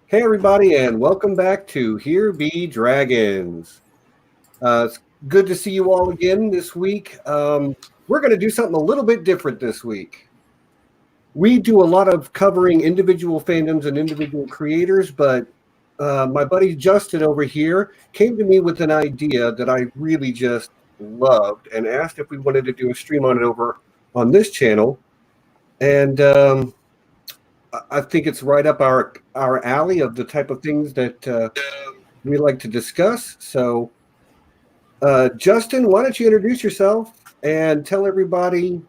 Hey, everybody, and welcome back to Here Be Dragons. It's good to see you all again this week. We're going to do something a little bit different this week. We do a lot of covering individual fandoms and individual creators, but my buddy Justin over here came to me with an idea that I really just loved and asked if we wanted to do a stream on it over on this channel. And I think it's right up our alley of the type of things that we like to discuss. So, Justin, why don't you introduce yourself and tell everybody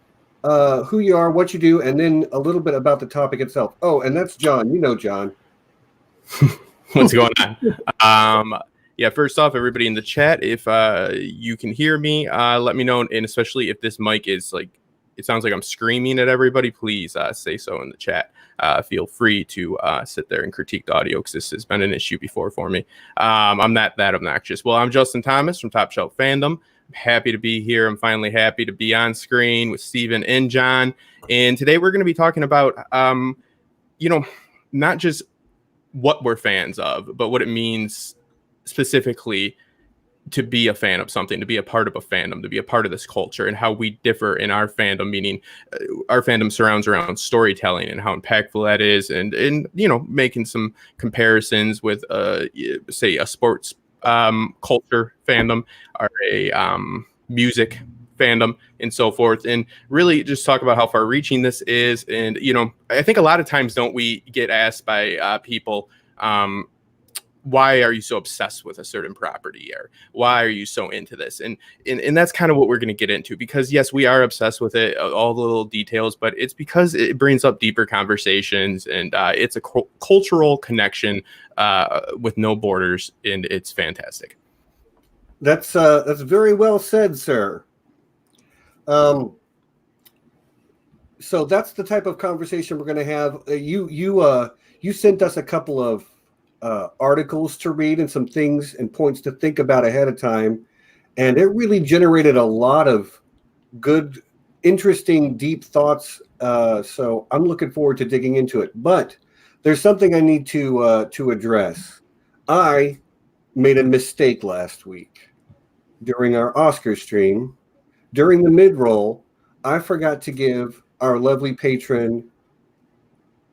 who you are, what you do, and then a little bit about the topic itself. Oh, and that's John. You know John. What's going on? Yeah, first off, everybody in the chat, if you can hear me, let me know. And especially if this mic is like, it sounds like I'm screaming at everybody, please say so in the chat. Feel free to sit there and critique the audio because this has been an issue before for me. I'm not that obnoxious. Well, I'm Justin Thomas from Top Shelf Fandom. I'm happy to be here. I'm finally happy to be on screen with Steven and John. And today we're going to be talking about, not just what we're fans of, but what it means specifically to be a fan of something, to be a part of a fandom, to be a part of this culture, and how we differ in our fandom, meaning our fandom surrounds around storytelling and how impactful that is, and making some comparisons with say a sports culture fandom or a music fandom and so forth, and really just talk about how far reaching this is. And I think a lot of times don't we get asked by people, why are you so obsessed with a certain property, or why are you so into this? And that's kind of what we're going to get into, because yes, we are obsessed with it, all the little details, but it's because it brings up deeper conversations, and it's a cultural connection with no borders, and it's fantastic. That's very well said, sir. So that's the type of conversation we're going to have. You sent us a couple of articles to read and some things and points to think about ahead of time, and it really generated a lot of good, interesting, deep thoughts. So I'm looking forward to digging into it. But there's something I need to address. I made a mistake last week during our Oscar stream. During the mid-roll, I forgot to give our lovely patron,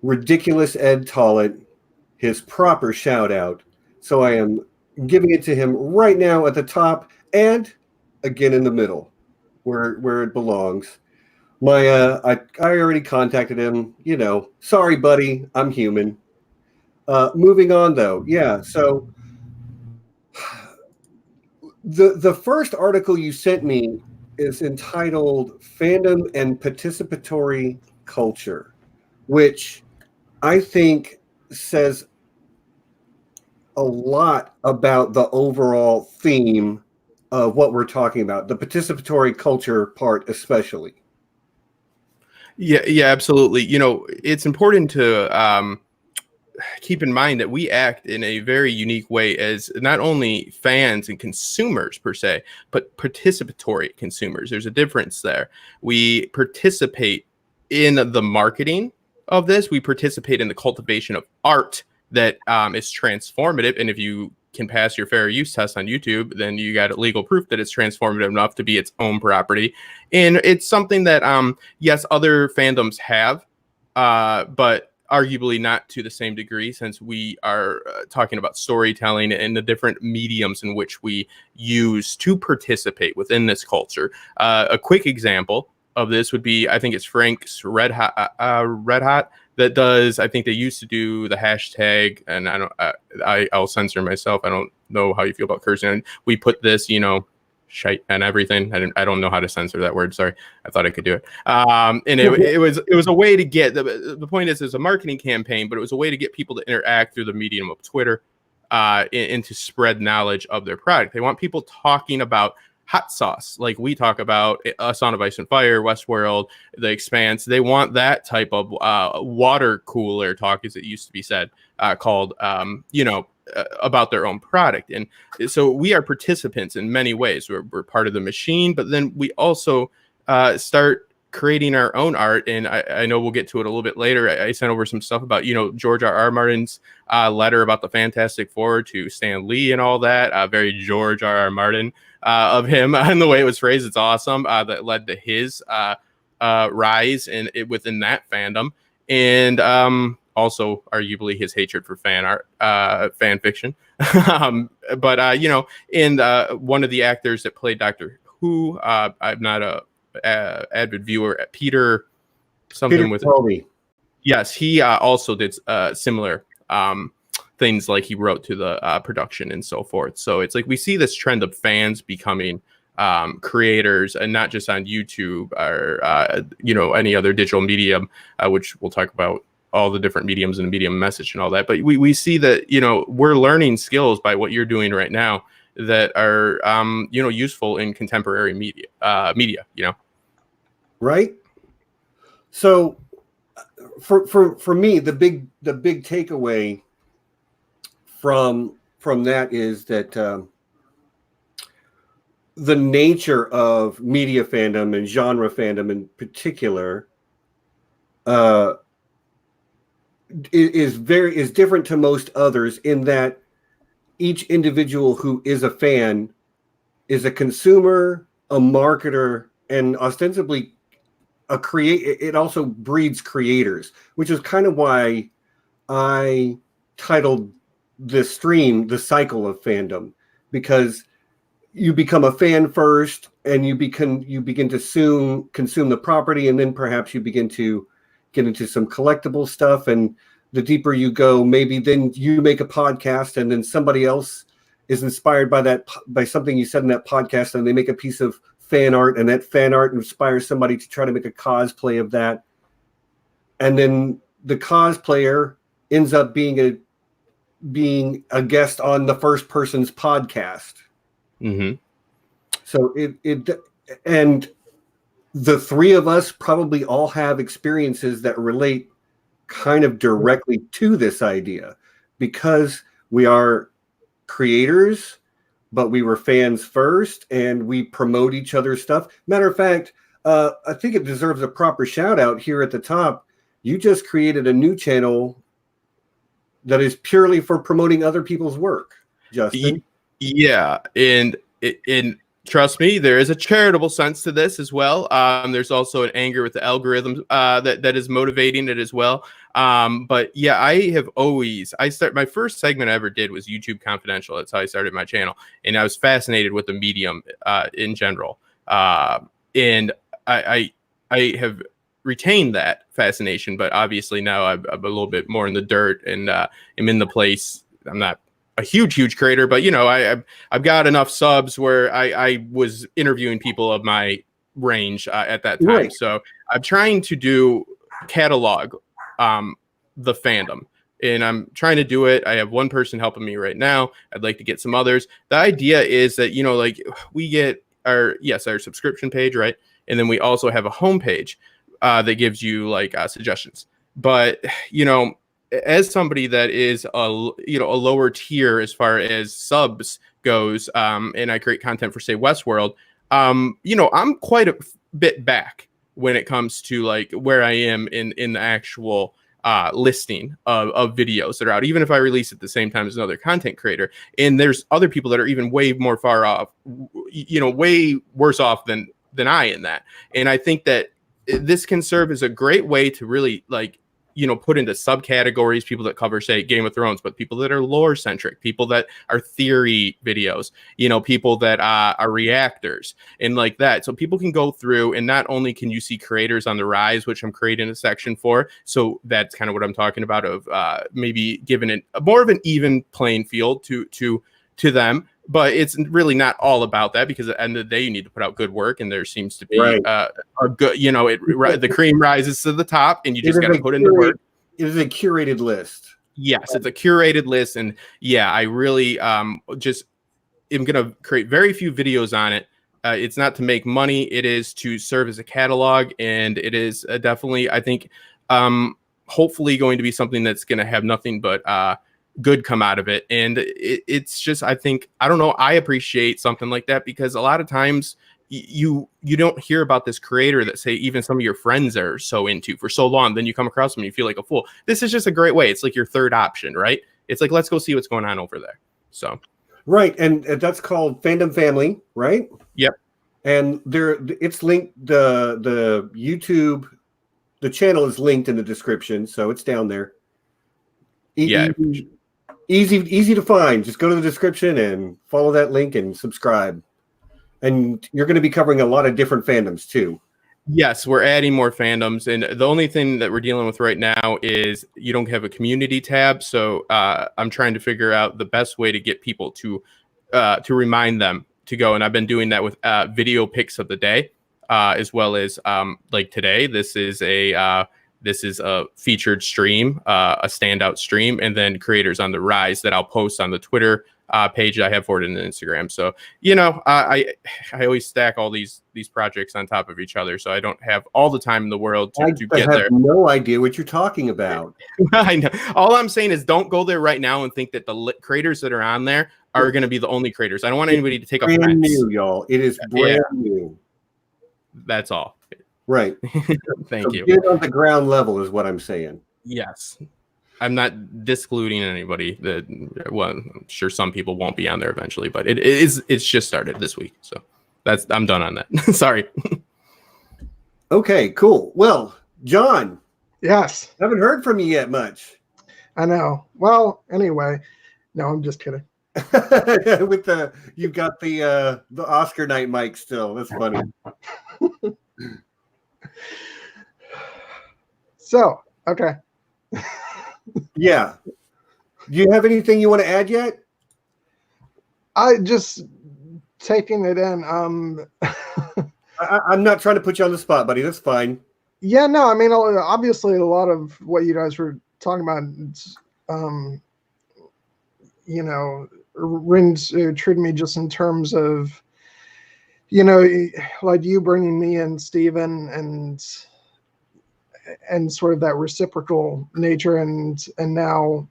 ridiculous Ed Tollett, his proper shout out. So I am giving it to him right now at the top and again in the middle where it belongs. I already contacted him, sorry buddy, I'm human. Moving on though. Yeah, so the first article you sent me is entitled Fandom and Participatory Culture, which I think says a lot about the overall theme of what we're talking about, the participatory culture part especially. Yeah, absolutely. It's important to keep in mind that we act in a very unique way as not only fans and consumers per se, but participatory consumers. There's a difference there. We participate in the marketing of this. We participate in the cultivation of art that is transformative. And if you can pass your fair use test on YouTube, then you got legal proof that it's transformative enough to be its own property. And it's something that, yes, other fandoms have, but arguably not to the same degree, since we are talking about storytelling and the different mediums in which we use to participate within this culture. A quick example of this would be, I think it's Frank's Red Hot that does, I think they used to do the hashtag, and I'll censor myself. I don't know how you feel about cursing. We put this, shite and everything. I don't know how to censor that word. Sorry. I thought I could do it. And it was a way to get, the point is, it's a marketing campaign, but it was a way to get people to interact through the medium of Twitter and to spread knowledge of their product. They want people talking about hot sauce, like we talk about A Song of Ice and Fire, Westworld, The Expanse. They want that type of water cooler talk, as it used to be said, called, about their own product. And so we are participants in many ways. We're part of the machine, but then we also start creating our own art. And I know we'll get to it a little bit later. I sent over some stuff about, George R.R. Martin's letter about the Fantastic Four to Stan Lee and all that. Very George R.R. Martin of him and the way it was phrased. It's awesome. That led to his rise within that fandom. And also arguably his hatred for fan art, fan fiction. But and one of the actors that played Doctor Who, I'm not a avid viewer, Peter something Peter with Capaldi. Yes, he also did similar things, like he wrote to the production and so forth. So it's like we see this trend of fans becoming creators, and not just on YouTube or any other digital medium, which we'll talk about all the different mediums and medium message and all that. But we see that we're learning skills by what you're doing right now that are useful in contemporary media. Right. So for me, the big takeaway from that is that the nature of media fandom and genre fandom in particular is different to most others, in that each individual who is a fan is a consumer, a marketer, and ostensibly a it also breeds creators, which is kind of why I titled this stream The Cycle of Fandom, because you become a fan first, and you begin to consume the property, and then perhaps you begin to get into some collectible stuff, and the deeper you go, maybe then you make a podcast, and then somebody else is inspired by something you said in that podcast, and they make a piece of fan art, and that fan art inspires somebody to try to make a cosplay of that, and then the cosplayer ends up being a guest on the first person's podcast. Mm-hmm. So and the three of us probably all have experiences that relate kind of directly to this idea, because we are creators, but we were fans first, and we promote each other's stuff. Matter of fact, I think it deserves a proper shout out here at the top. You just created a new channel that is purely for promoting other people's work, Justin. Yeah, and trust me, there is a charitable sense to this as well. There's also an anger with the algorithm that is motivating it as well. But yeah, my first segment I ever did was YouTube Confidential. That's how I started my channel, and I was fascinated with the medium in general. And I have retained that fascination, but obviously now I'm a little bit more in the dirt, and am in the place. I'm not a huge creator, but I've got enough subs where I was interviewing people of my range at that time. Right. So I'm trying to catalog the fandom, and I'm trying to do it. I have one person helping me right now. I'd like to get some others. The idea is that like we get our subscription page, right? And then we also have a homepage that gives you like suggestions. But as somebody that is a lower tier as far as subs goes, and I create content for, say, Westworld, I'm quite a bit back when it comes to like where I am in the actual listing of videos that are out, even if I release at the same time as another content creator. And there's other people that are even way more far off, way worse off than I in that. And I think that this can serve as a great way to really like put into subcategories people that cover, say, Game of Thrones, but people that are lore centric, people that are theory videos, people that are reactors and like that. So people can go through, and not only can you see creators on the rise, which I'm creating a section for. So that's kind of what I'm talking about, of maybe giving it more of an even playing field to them. But it's really not all about that, because at the end of the day, you need to put out good work, and there seems to be a good, the cream rises to the top, and you just got to put in the work. It is a curated list. Yes, it's a curated list, and yeah, I really just am gonna create very few videos on it. It's not to make money; it is to serve as a catalog, and it is definitely, I think, hopefully going to be something that's going to have nothing but good come out of it. And it's just, I think, I don't know, I appreciate something like that, because a lot of times you don't hear about this creator that, say, even some of your friends are so into for so long. Then you come across them and you feel like a fool. This is just a great way. It's like your third option, right? It's like, let's go see what's going on over there. So right, and that's called Fandom Family, right? Yep. And it's linked, the YouTube, the channel is linked in the description, so it's down there. Yeah. Easy to find. Just go to the description and follow that link and subscribe. And you're going to be covering a lot of different fandoms too. Yes, we're adding more fandoms, and the only thing that we're dealing with right now is you don't have a community tab. So I'm trying to figure out the best way to get people to remind them to go. And I've been doing that with video pics of the day, as well as like today. This is a featured stream, a standout stream, and then creators on the rise that I'll post on the Twitter page that I have for it in the Instagram. So, I always stack all these projects on top of each other, so I don't have all the time in the world to get there. I have no idea what you're talking about. I know. All I'm saying is don't go there right now and think that the creators that are on there are going to be the only creators. I don't want anybody to take offense. Brand new, y'all. It is brand new. That's all. Right. Thank you. Get on the ground level is what I'm saying. Yes. I'm not discluding anybody I'm sure some people won't be on there eventually, but it's just started this week. So I'm done on that. Sorry. Okay, cool. Well, John. Yes. Haven't heard from you yet much. I know. Well, anyway, no, I'm just kidding. You've got the Oscar night mic still. That's funny. So, okay. Yeah. Do you have anything you want to add yet? I just taking it in. I'm not trying to put you on the spot, buddy. That's fine. Yeah, no, I mean, obviously a lot of what you guys were talking about, rings true to me just in terms of, like you bringing me in, Steven, and sort of that reciprocal nature, and now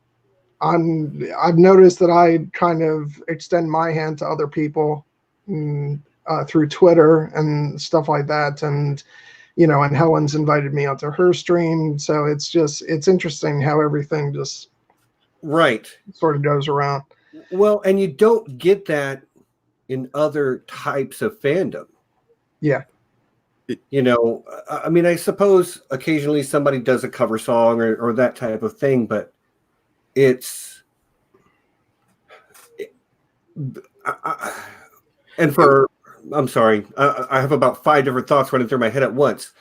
I've noticed that I kind of extend my hand to other people through Twitter and stuff like that, and and Helen's invited me onto her stream, so it's interesting how everything just sort of goes around. Well, and you don't get that in other types of fandom. Yeah. I mean, I suppose occasionally somebody does a cover song or that type of thing, but I'm sorry, I have about 5 different thoughts running through my head at once.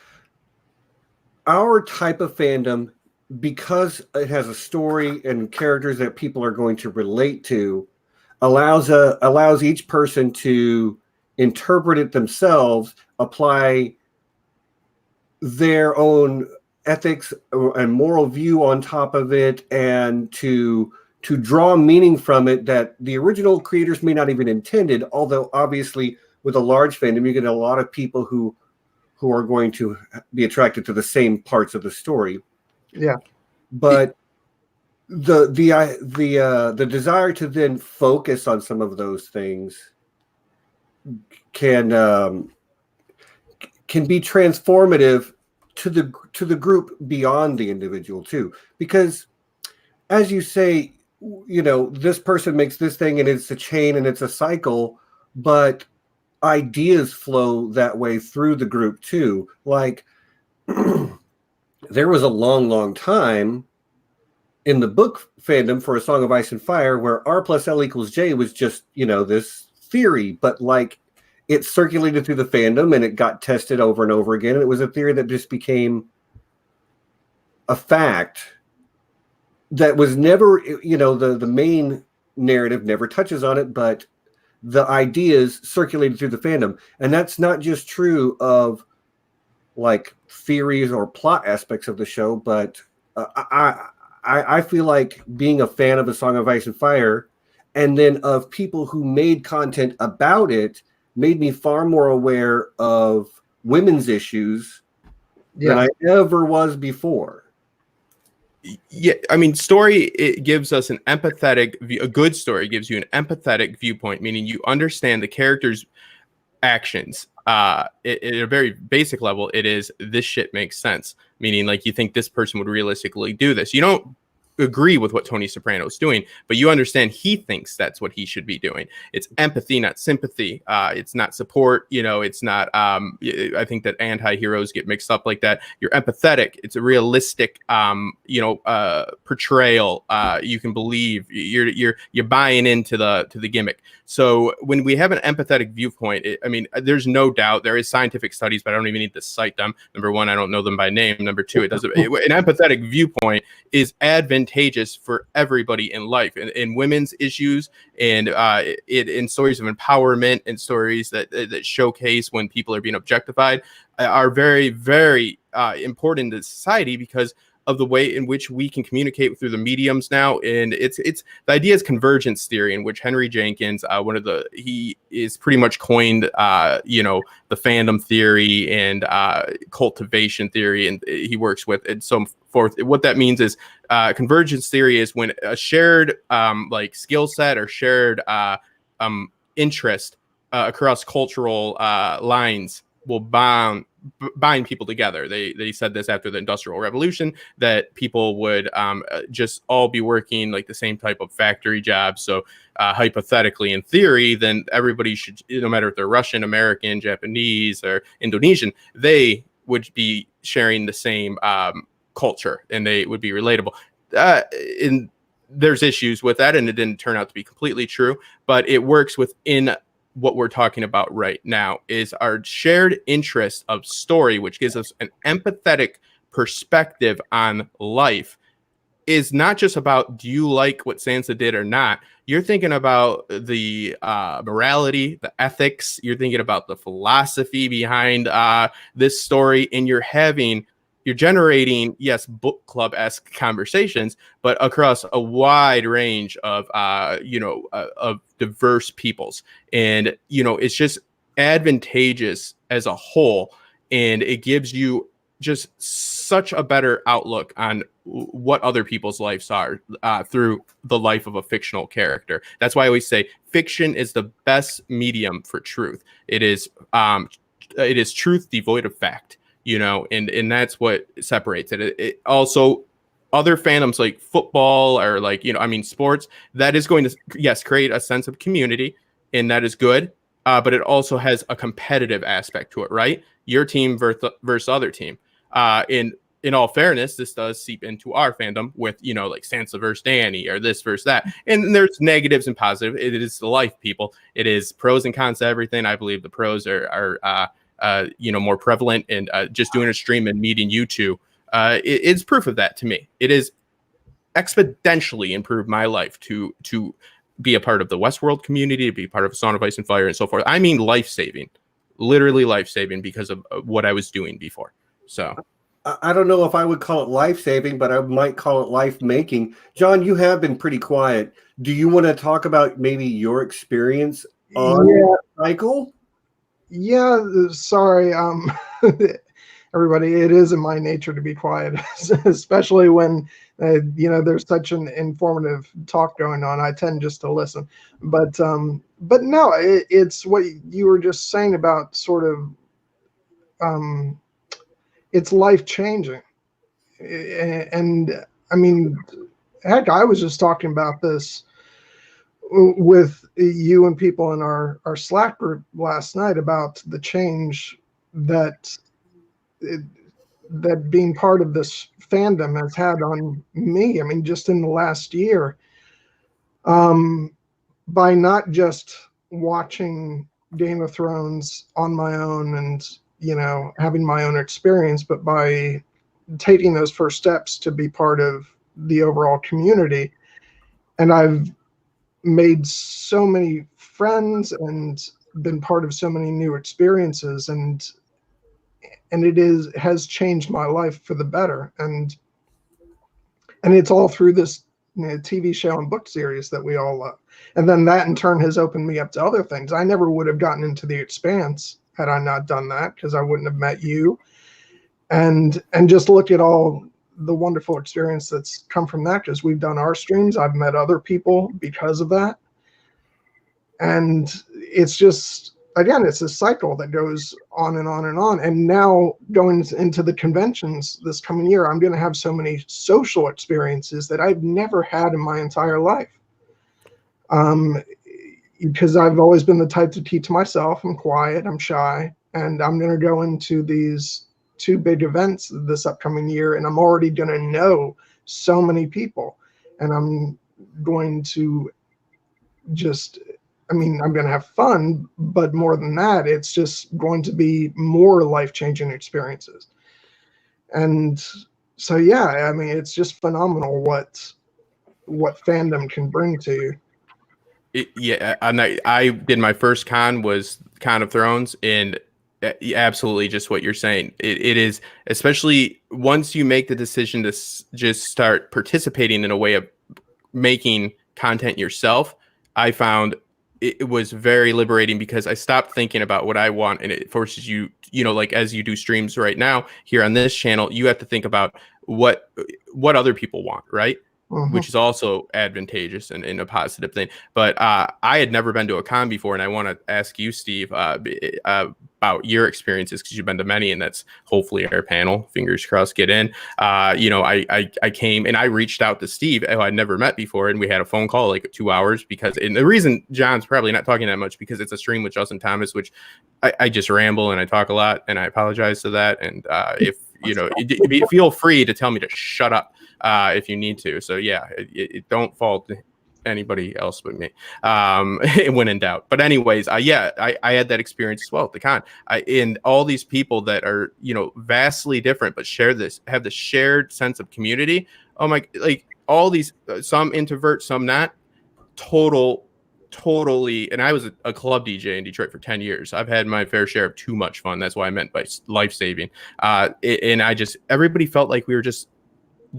Our type of fandom, because it has a story and characters that people are going to relate to, allows each person to interpret it themselves, apply their own ethics and moral view on top of it, and to draw meaning from it that the original creators may not even intended. Although obviously with a large fandom, you get a lot of people who are going to be attracted to the same parts of the story. Yeah. But the desire to then focus on some of those things can be transformative to the group beyond the individual too, because as you say, this person makes this thing and it's a chain and it's a cycle, but ideas flow that way through the group too. Like there was a long time in the book fandom for A Song of Ice and Fire where R plus L equals J was just, this theory, but like it circulated through the fandom and it got tested over and over again. And it was a theory that just became a fact that was never, the main narrative never touches on it, but the ideas circulated through the fandom. And that's not just true of like theories or plot aspects of the show, but I feel like being a fan of A Song of Ice and Fire and then of people who made content about it made me far more aware of women's issues than I ever was before. Yeah, I mean, it gives us an empathetic view. A good story gives you an empathetic viewpoint, meaning you understand the characters actions. At a very basic level, it is this shit makes sense. Meaning, like, you think this person would realistically do this. You don't agree with what Tony Soprano is doing, but you understand he thinks that's what he should be doing. It's empathy, not sympathy. It's not support. It's not. I think that anti-heroes get mixed up like that. You're empathetic. It's a realistic, portrayal. You can believe. You're buying into the gimmick. So when we have an empathetic viewpoint, there's no doubt there is scientific studies, but I don't even need to cite them. Number one, I don't know them by name. Number two, an empathetic viewpoint is advantageous for everybody in life, in women's issues, and in stories of empowerment, and stories that showcase when people are being objectified, are very, very important to society because of the way in which we can communicate through the mediums now. And it's the idea is convergence theory, in which Henry Jenkins, he is pretty much coined, the fandom theory and cultivation theory, and he works with and so forth. What that means is convergence theory is when a shared skill set or shared interest across cultural lines will bind people together. They said this after the Industrial Revolution, that people would just all be working like the same type of factory jobs. So hypothetically, in theory, then everybody should, no matter if they're Russian, American, Japanese, or Indonesian, they would be sharing the same culture, and they would be relatable. And there's issues with that, and it didn't turn out to be completely true, but it works within what we're talking about right now, is our shared interest of story, which gives us an empathetic perspective on life, is not just about, do you like what Sansa did or not? You're thinking about the morality, the ethics. You're thinking about the philosophy behind this story, and you're generating, yes, book club-esque conversations, but across a wide range of diverse peoples. And, it's just advantageous as a whole. And it gives you just such a better outlook on what other people's lives are through the life of a fictional character. That's why I always say fiction is the best medium for truth. It is truth devoid of fact. And that's what separates it. It also, other fandoms like football or sports, that is going to, yes, create a sense of community, and that is good. But it also has a competitive aspect to it, right? Your team versus other team. In all fairness, this does seep into our fandom with, Sansa versus Dany, or this versus that. And there's negatives and positives. It is the life, people. It is pros and cons to everything. I believe the pros are more prevalent, and just doing a stream and meeting you two, it's proof of that to me. It is exponentially improved my life to be a part of the Westworld community, to be part of a Song of Ice and Fire, and so forth. I mean, life-saving, literally life-saving, because of what I was doing before. So I don't know if I would call it life-saving, but I might call it life-making. John, you have been pretty quiet. Do you want to talk about maybe your experience on Cycle? Yeah, sorry. Everybody, it is in my nature to be quiet, especially when, there's such an informative talk going on. I tend just to listen. But no, it's what you were just saying about sort of, it's life-changing. And I mean, heck, I was just talking about this with you and people in our Slack group last night about the change that being part of this fandom has had on me. I mean, just in the last year, by not just watching Game of Thrones on my own and, having my own experience, but by taking those first steps to be part of the overall community. And I've made so many friends and been part of so many new experiences, and it has changed my life for the better. And it's all through this TV show and book series that we all love. And then that in turn has opened me up to other things. I never would have gotten into The Expanse had I not done that, because I wouldn't have met you. And just look at all the wonderful experience that's come from that, because we've done our streams. I've met other people because of that. And it's just again, it's a cycle that goes on and on and on. And now going into the conventions this coming year, I'm going to have so many social experiences that I've never had in my entire life. Because I've always been the type to keep to myself. I'm quiet, I'm shy, and I'm going to go into these 2 big events this upcoming year, and I'm already going to know so many people, and I'm going to just, I'm going to have fun, but more than that, it's just going to be more life-changing experiences. And so, yeah, it's just phenomenal what fandom can bring to you. I did my first con was Con of Thrones, and absolutely just what you're saying. It is, especially once you make the decision to just start participating in a way of making content yourself. I found it was very liberating because I stopped thinking about what I want, and it forces you, like as you do streams right now here on this channel, you have to think about what other people want, right? Which is also advantageous and a positive thing. But I had never been to a con before, and I want to ask you, Steve, about your experiences, because you've been to many, and that's hopefully our panel. Fingers crossed, get in. I came and I reached out to Steve, who I'd never met before, and we had a phone call like 2 hours and the reason John's probably not talking that much because it's a stream with Justin Thomas, which I just ramble and I talk a lot, and I apologize to that. And if feel free to tell me to shut up if you need to. So yeah, it don't fault anybody else but me when in doubt. But anyways, I had that experience as well at the con. And all these people that are vastly different but have the shared sense of community. Oh my, like all these, some introvert, some not, totally. And I was a club DJ in Detroit for 10 years. I've had my fair share of too much fun. That's what I meant by life-saving. And everybody felt like we were just,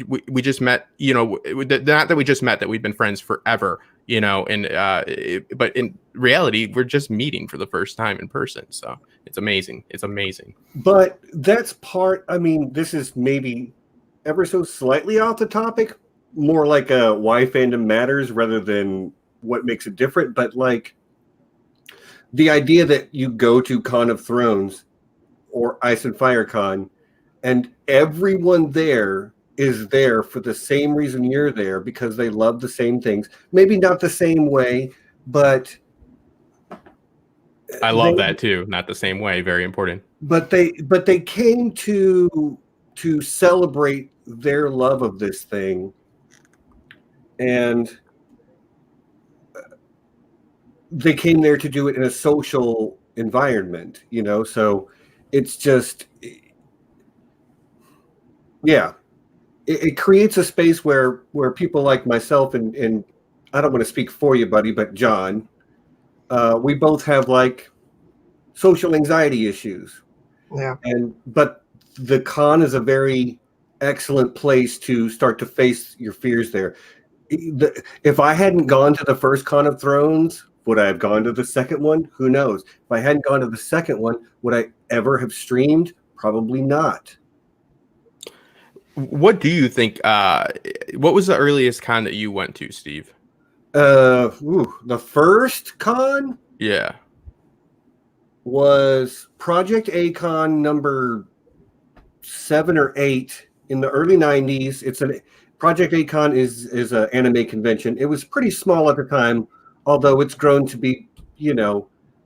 we just met, not that we just met, that we've been friends forever, but in reality, we're just meeting for the first time in person. So it's amazing. It's amazing. But that's this is maybe ever so slightly off the topic, more like why fandom matters rather than what makes it different. But like the idea that you go to Con of Thrones or Ice and Fire Con and everyone there is there for the same reason you're there, because they love the same things. Maybe not the same way, but I love that too. Not the same way. Very important. But they came to celebrate their love of this thing, and they came there to do it in a social environment, so it's just, yeah. It creates a space where people like myself and I don't want to speak for you, buddy, but John, we both have like social anxiety issues. Yeah. But the con is a very excellent place to start to face your fears there. If I hadn't gone to the first Con of Thrones, would I have gone to the second one? Who knows? If I hadn't gone to the second one, would I ever have streamed? Probably not. What do you think? What was the earliest con that you went to, Steve? The first con? Yeah. Was Project A-Con number 7 or 8 in the early 90s. Project A-Con is an anime convention. It was pretty small at the time, although it's grown to be,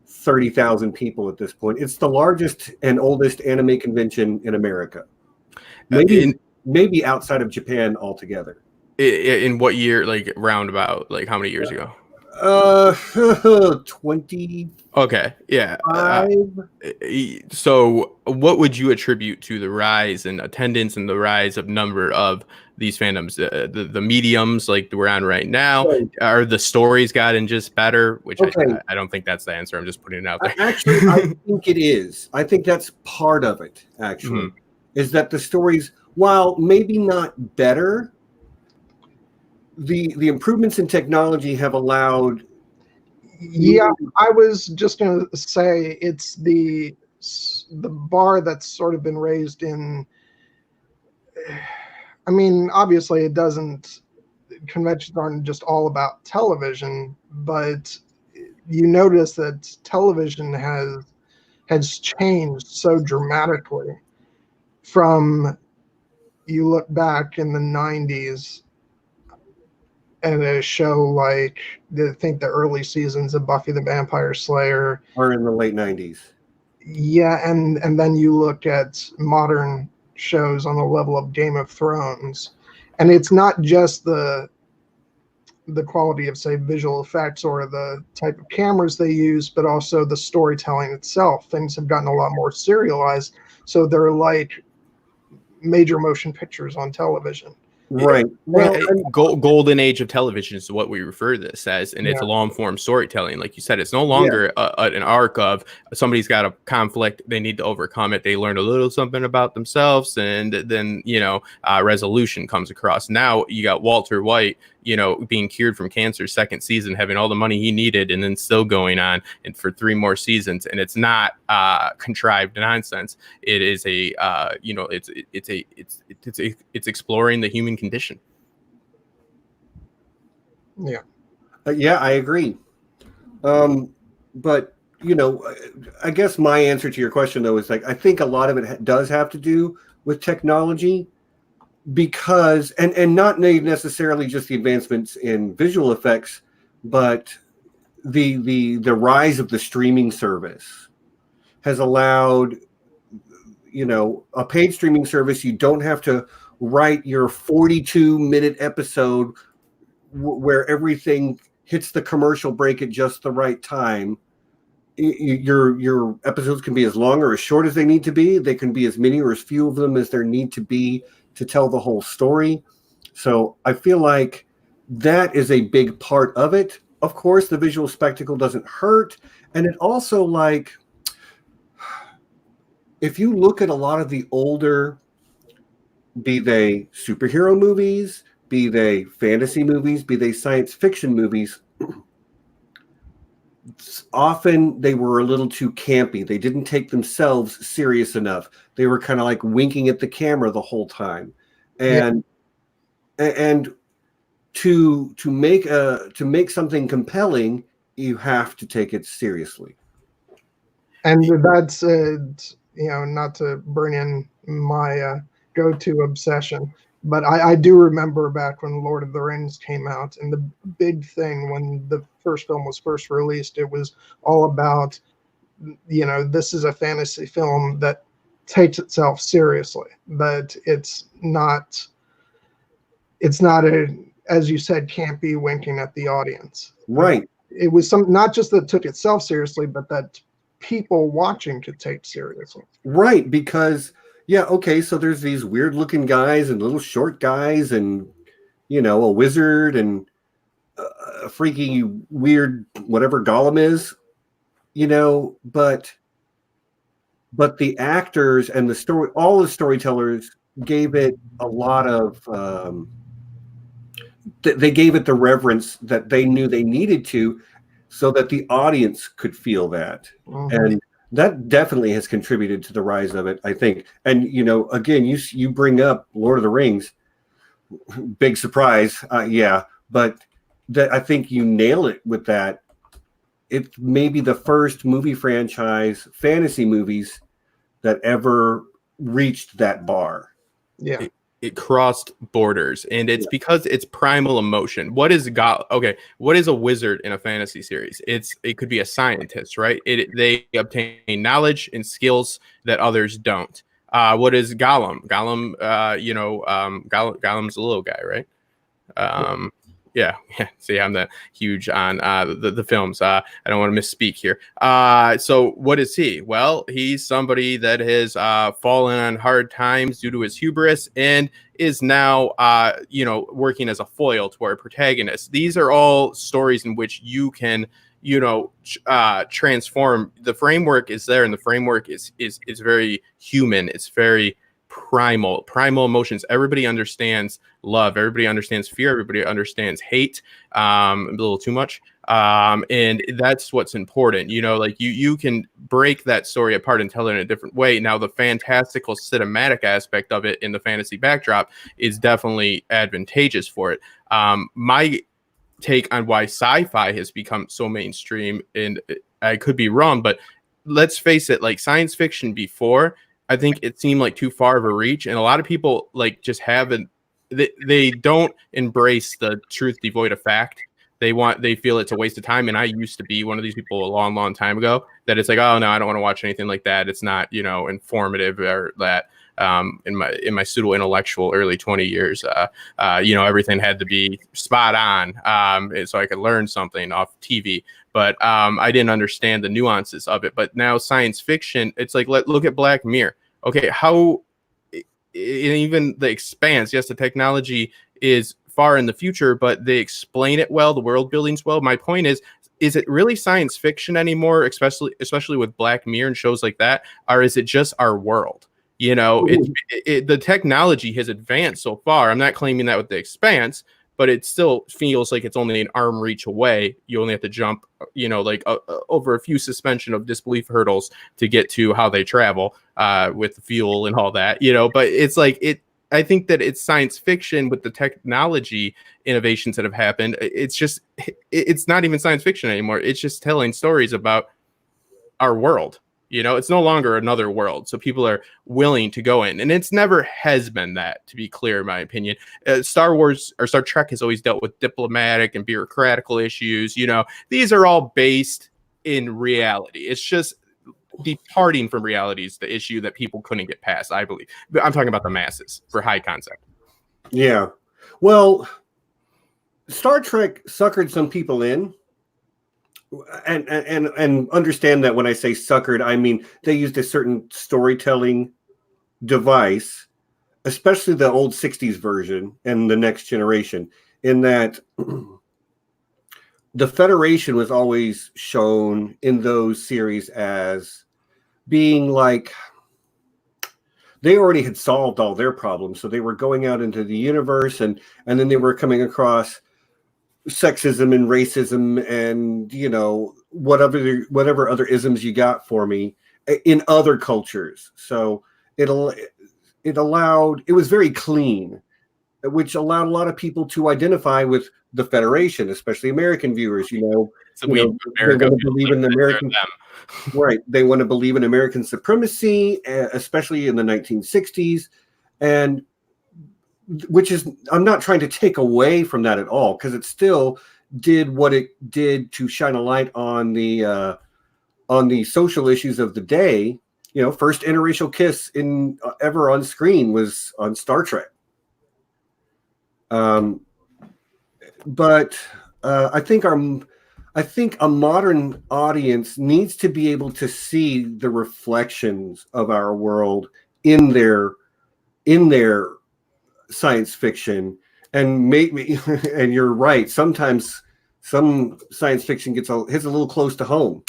30,000 people at this point. It's the largest and oldest anime convention in America. Maybe outside of Japan altogether. In what year, like roundabout, like how many years ago? 20. Okay, yeah. So what would you attribute to the rise in attendance and the rise of number of these fandoms? The mediums like we're on right now, are the stories gotten just better? Which I don't think that's the answer. I'm just putting it out there. Actually, I think it is. I think that's part of it, actually, is that the stories, while maybe not better, the improvements in technology have allowed. Yeah, I was just going to say it's the bar that's sort of been raised in. Obviously, it doesn't. Conventions aren't just all about television, but you notice that television has changed so dramatically from, you look back in the 90s and a show like, I think the early seasons of Buffy the Vampire Slayer, or in the late 90s. yeah, and then you look at modern shows on the level of Game of Thrones, and it's not just the quality of, say, visual effects or the type of cameras they use, but also the storytelling itself. Things have gotten a lot more serialized, so they're like major motion pictures on television. Right. Well, Golden age of television is what we refer to this as, and it's Yeah. long form storytelling. Like you said, it's no longer an arc of somebody's got a conflict, they need to overcome it, they learn a little something about themselves, and then resolution comes across. Now you got Walter White, being cured from cancer, second season, having all the money he needed, and then still going on and for 3 more seasons, and it's not contrived nonsense. It is it's exploring the human condition. Yeah. Yeah, I agree. But I guess my answer to your question though is, like, I think a lot of it does have to do with technology, because and not necessarily just the advancements in visual effects, but the rise of the streaming service has allowed, a paid streaming service. You don't have to write your 42-minute episode where everything hits the commercial break at just the right time. Your episodes can be as long or as short as they need to be. They can be as many or as few of them as there need to be to tell the whole story. So I feel like that is a big part of it. Of course, the visual spectacle doesn't hurt. And it also, like, if you look at a lot of the older, be they superhero movies, be they fantasy movies, be they science fiction movies, often they were a little too campy. They didn't take themselves serious enough. They were kind of like winking at the camera the whole time. And to make something compelling, you have to take it seriously. And that's not to bring in my go-to obsession, but I do remember back when Lord of the Rings came out, and the big thing when the first film was first released, it was all about, this is a fantasy film that takes itself seriously, but it's not a, as you said, campy winking at the audience. Right. It was not just that it took itself seriously, but that people watching could take seriously. Right, because so there's these weird looking guys and little short guys and a wizard and a freaky weird whatever Gollum is, but the actors and the story, all the storytellers gave it a lot of they gave it the reverence that they knew they needed to, so that the audience could feel that. Mm-hmm. And that definitely has contributed to the rise of it, I think. And, again, you bring up Lord of the Rings, big surprise. But that, I think you nail it with that. It may be the first movie franchise, fantasy movies, that ever reached that bar. Yeah. It crossed borders, and it's because it's primal emotion. What is what is a wizard in a fantasy series? It could be a scientist, right? They obtain knowledge and skills that others don't. What is Gollum? Gollum, Gollum's a little guy, right? Yeah. See, I'm that huge on the films. I don't want to misspeak here. So what is he? Well, he's somebody that has fallen on hard times due to his hubris and is now, working as a foil to our protagonist. These are all stories in which you can, transform. The framework is there, and the framework is very human. It's very primal emotions. Everybody understands love, everybody understands fear, everybody understands hate, a little too much, and that's what's important. You can break that story apart and tell it in a different way. Now, the fantastical cinematic aspect of it in the fantasy backdrop is definitely advantageous for it. My take on why sci-fi has become so mainstream, and I could be wrong, but let's face it, like science fiction before, I think it seemed like too far of a reach, and a lot of people like just haven't, they don't embrace the truth devoid of fact. They feel it's a waste of time, and I used to be one of these people a long time ago, that it's like, oh no, I don't want to watch anything like that. It's not, informative, or that. In my pseudo intellectual early 20 years, everything had to be spot on, so I could learn something off TV. But I didn't understand the nuances of it. But now science fiction, it's like, look at Black Mirror. Okay, how even The Expanse, yes, the technology is far in the future, but they explain it well. The world building's well. My point is it really science fiction anymore, especially with Black Mirror and shows like that, or is it just our world? The technology has advanced so far. I'm not claiming that with The Expanse, but it still feels like it's only an arm reach away. You only have to jump, over a few suspension of disbelief hurdles to get to how they travel with the fuel and all that, But it's like I think that it's science fiction with the technology innovations that have happened. It's not even science fiction anymore. It's just telling stories about our world. It's no longer another world. So people are willing to go in, and it's never has been that, to be clear, in my opinion. Star Wars or Star Trek has always dealt with diplomatic and bureaucratical issues. These are all based in reality. It's just departing from reality is the issue that people couldn't get past, I believe. But I'm talking about the masses for high concept. Yeah. Well, Star Trek suckered some people in. And understand that when I say suckered, I mean they used a certain storytelling device, especially the old 60s version and the Next Generation, in that the Federation was always shown in those series as being like they already had solved all their problems. So they were going out into the universe, and then they were coming across sexism and racism and whatever other isms you got for me in other cultures. So it was very clean, which allowed a lot of people to identify with the Federation, especially American viewers. They want to believe in American, right? They want to believe in American supremacy, especially in the 1960s, and which is, I'm not trying to take away from that at all, because it still did what it did to shine a light on the social issues of the day. First interracial kiss ever on screen was on Star Trek. But I think a modern audience needs to be able to see the reflections of our world in their science fiction, and maybe and you're right, sometimes some science fiction hits a little close to home,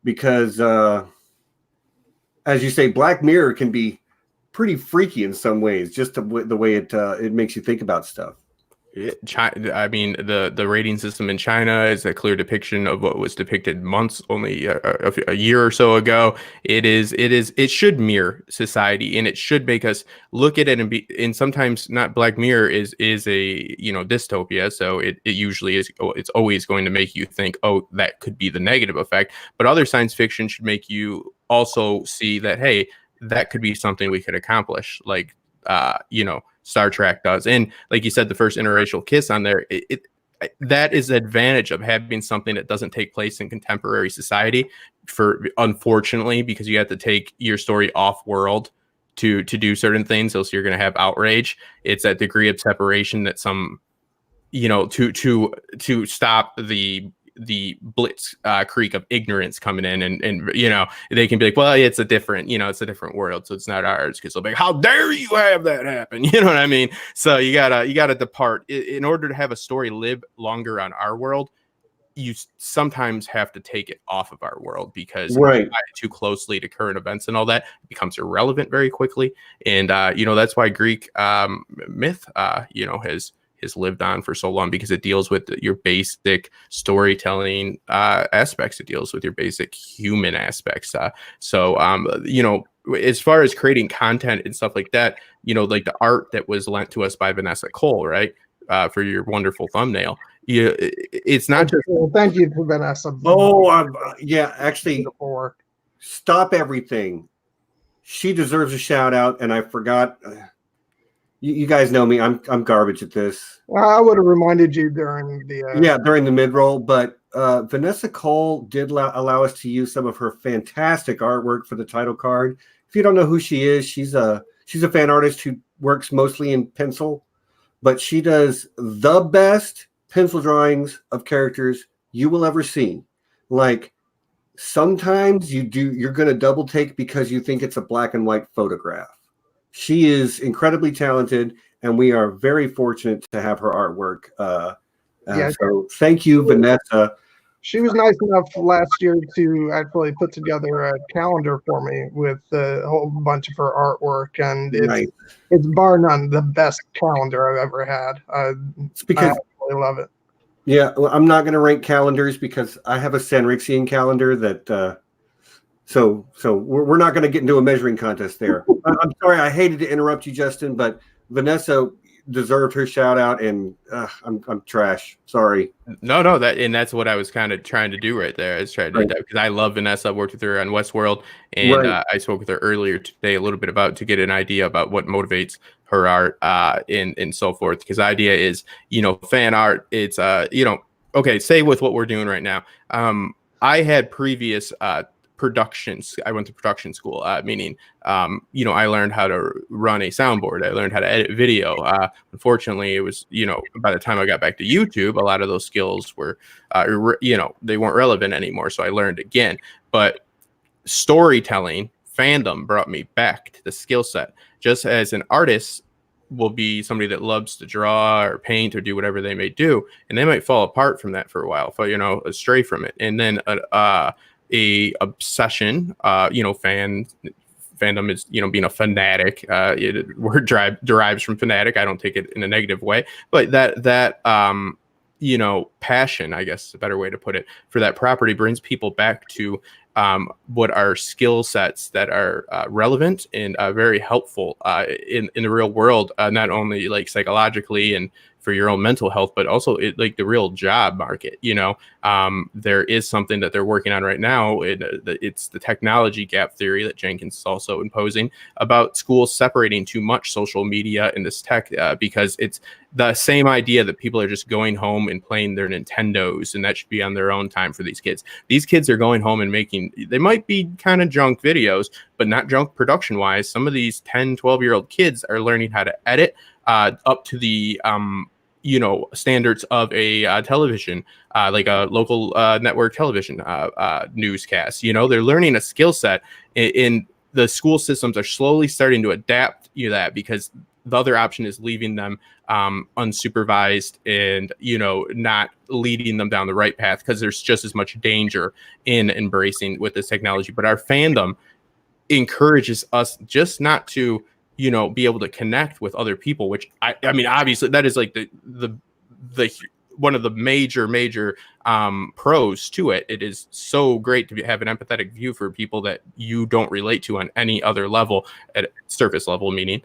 because as you say, Black Mirror can be pretty freaky in some ways, just the way it makes you think about stuff. I mean, the rating system in China is a clear depiction of what was depicted months, only a year or so ago. It should mirror society, and it should make us look at it and sometimes not. Black Mirror is a dystopia, so it usually is. It's always going to make you think, oh, that could be the negative effect. But other science fiction should make you also see that, hey, that could be something we could accomplish, like Star Trek does. And like you said, the first interracial kiss on there, that is the advantage of having something that doesn't take place in contemporary society, unfortunately, because you have to take your story off world to do certain things, else you're going to have outrage. It's that degree of separation that some, to stop the blitz creek of ignorance coming in, and they can be like, well, it's a different world, so it's not ours, because they'll be like, how dare you have that happen? You know what I mean? So you gotta depart in order to have a story live longer on our world. You sometimes have to take it off of our world, because right, if you tie it too closely to current events and all that, it becomes irrelevant very quickly. And that's why Greek myth has lived on for so long, because it deals with your basic storytelling aspects. It deals with your basic human aspects. As far as creating content and stuff like that, like the art that was lent to us by Vanessa Cole, right? For your wonderful thumbnail. it's not just. Well, thank you for Vanessa. Yeah, actually, Beautiful work. stop everything. She deserves a shout out, and I forgot. You guys know me. I'm garbage at this. I would have reminded you during the During the mid roll, but Vanessa Cole did allow us to use some of her fantastic artwork for the title card. If you don't know who she is, she's a fan artist who works mostly in pencil, but she does the best pencil drawings of characters you will ever see. Like, sometimes you're going to double take because you think it's a black and white photograph. She is incredibly talented, and we are very fortunate to have her artwork. So thank you, Vanessa. She was nice enough last year to actually put together a calendar for me with a whole bunch of her artwork, and it's bar none the best calendar I've ever had. It's because I really love it. Yeah, well, I'm not going to rank calendars because I have a Sanrixian calendar that. So we're not going to get into a measuring contest there. I'm sorry, I hated to interrupt you, Justin, but Vanessa deserved her shout out, and I'm trash. Sorry. No, that's what I was kind of trying to do right there. I was trying to do that because I love Vanessa. I worked with her on Westworld, and I spoke with her earlier today a little bit to get an idea about what motivates her art and so forth. Because the idea is, fan art. It's okay. Say with what we're doing right now. I had previous productions. I went to production school, meaning, I learned how to run a soundboard. I learned how to edit video. Unfortunately, it was, by the time I got back to YouTube, a lot of those skills were, they weren't relevant anymore. So I learned again. But storytelling, fandom brought me back to the skill set. Just as an artist will be somebody that loves to draw or paint or do whatever they may do, and they might fall apart from that for a while, astray from it, and then a obsession, fandom is, being a fanatic. Word derives from fanatic. I don't take it in a negative way, but that passion, I guess is a better way to put it, for that property brings people back to what are skill sets that are relevant and very helpful in the real world, not only like psychologically and for your own mental health, but also like the real job market. There is something that they're working on right now. It's the technology gap theory that Jenkins is also imposing about schools separating too much social media and this tech because it's the same idea that people are just going home and playing their Nintendos, and that should be on their own time for these kids. These kids are going home and they might be kind of junk videos, but not junk production wise. Some of these 10, 12-year-old kids are learning how to edit up to the standards of a television, like a local network television newscast. They're learning a skill set, in the school systems are slowly starting to adapt that, because the other option is leaving them unsupervised and not leading them down the right path, because there's just as much danger in embracing with this technology. But our fandom encourages us just not to be able to connect with other people, which I mean, obviously that is like the one of the major pros to it. It is so great to have an empathetic view for people that you don't relate to on any other level, at surface level, meaning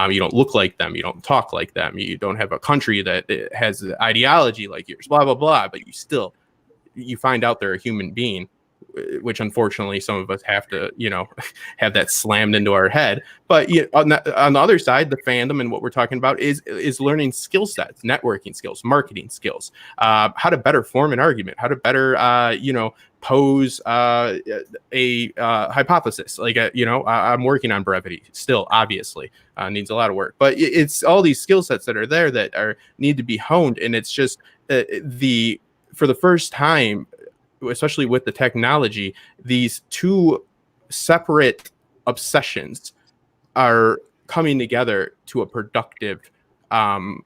you don't look like them, you don't talk like them, you don't have a country that has an ideology like yours, blah, blah, blah, but you find out they're a human being, which unfortunately some of us have to, have that slammed into our head. But on the other side, the fandom and what we're talking about is learning skill sets, networking skills, marketing skills, how to better form an argument, how to better, pose a hypothesis. Like, I'm working on brevity still, obviously, needs a lot of work, but it's all these skill sets that are there that need to be honed. And it's just for the first time, especially with the technology, these two separate obsessions are coming together to a productive, end.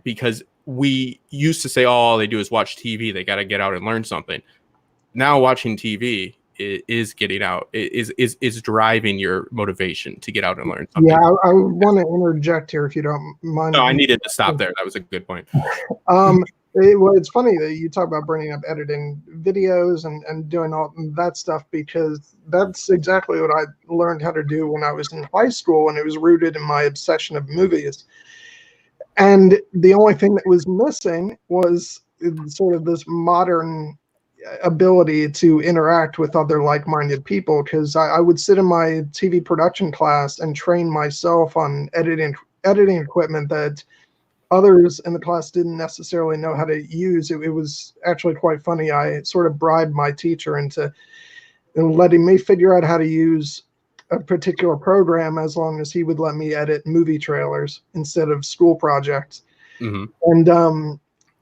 Because we used to say, oh, all they do is watch TV, they got to get out and learn something. Now watching TV is getting out, is driving your motivation to get out and learn something. Yeah, I want to interject here, if you don't mind. No, I needed to stop there. That was a good point. It's funny that you talk about bringing up editing videos and doing all that stuff, because that's exactly what I learned how to do when I was in high school, and it was rooted in my obsession of movies. And the only thing that was missing was sort of this modern ability to interact with other like-minded people, because I would sit in my TV production class and train myself on editing equipment that others in the class didn't necessarily know how to use. It was actually quite funny. I sort of bribed my teacher into letting me figure out how to use a particular program as long as he would let me edit movie trailers instead of school projects. Mm-hmm.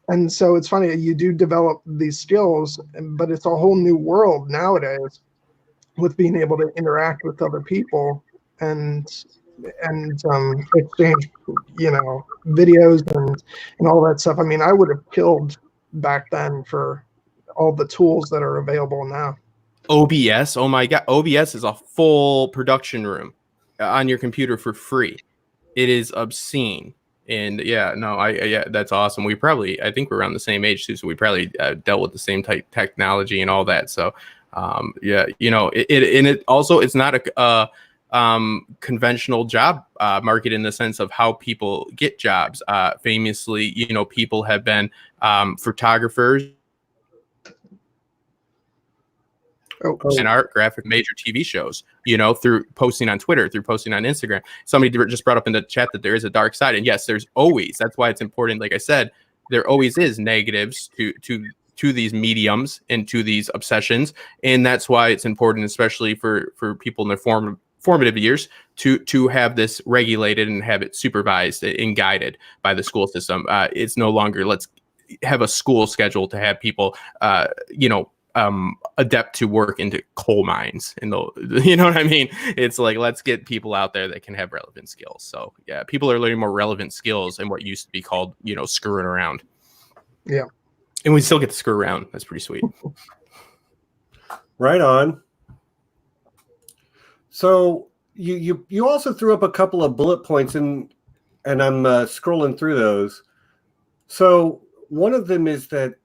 And so it's funny, you do develop these skills, but it's a whole new world nowadays with being able to interact with other people and exchange, videos and all that stuff. I mean, I would have killed back then for all the tools that are available now. OBS, oh my God, OBS is a full production room on your computer for free. It is obscene. And yeah, that's awesome. I think we're around the same age too, so we probably dealt with the same type technology and all that. So it's not a conventional job market in the sense of how people get jobs. Famously, people have been photographers and art, graphic, major TV shows, through posting on Twitter, through posting on Instagram. Somebody just brought up in the chat that there is a dark side. And yes, that's why it's important. Like I said, there always is negatives to these mediums and to these obsessions. And that's why it's important, especially for people in their formative years, to have this regulated and have it supervised and guided by the school system. It's no longer, let's have a school schedule to have people, adept to work into coal mines you know what I mean? It's like, let's get people out there that can have relevant skills. So yeah, people are learning more relevant skills and what used to be called, screwing around. Yeah. And we still get to screw around. That's pretty sweet. Right on. So you also threw up a couple of bullet points and I'm scrolling through those. So one of them is that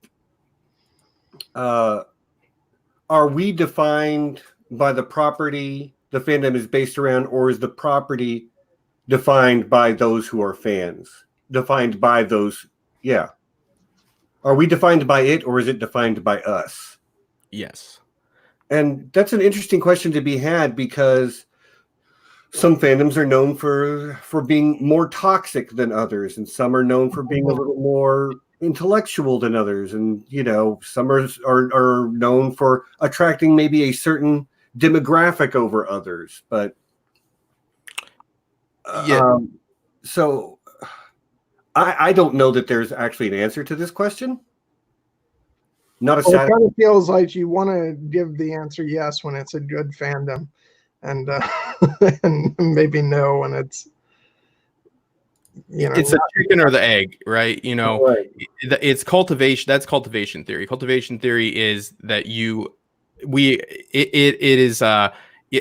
are we defined by the property the fandom is based around, or is the property defined by those who are fans? Defined by those, yeah. Are we defined by it, or is it defined by us? Yes. And that's an interesting question to be had, because some fandoms are known for being more toxic than others, and some are known for being a little more intellectual than others, and some are known for attracting maybe a certain demographic over others. But so I don't know that there's actually an answer to this question. It kind of feels like you want to give the answer yes when it's a good fandom, and and maybe no when it's it's the chicken or the egg, right? Right. It's cultivation. That's cultivation theory. Cultivation theory is that it is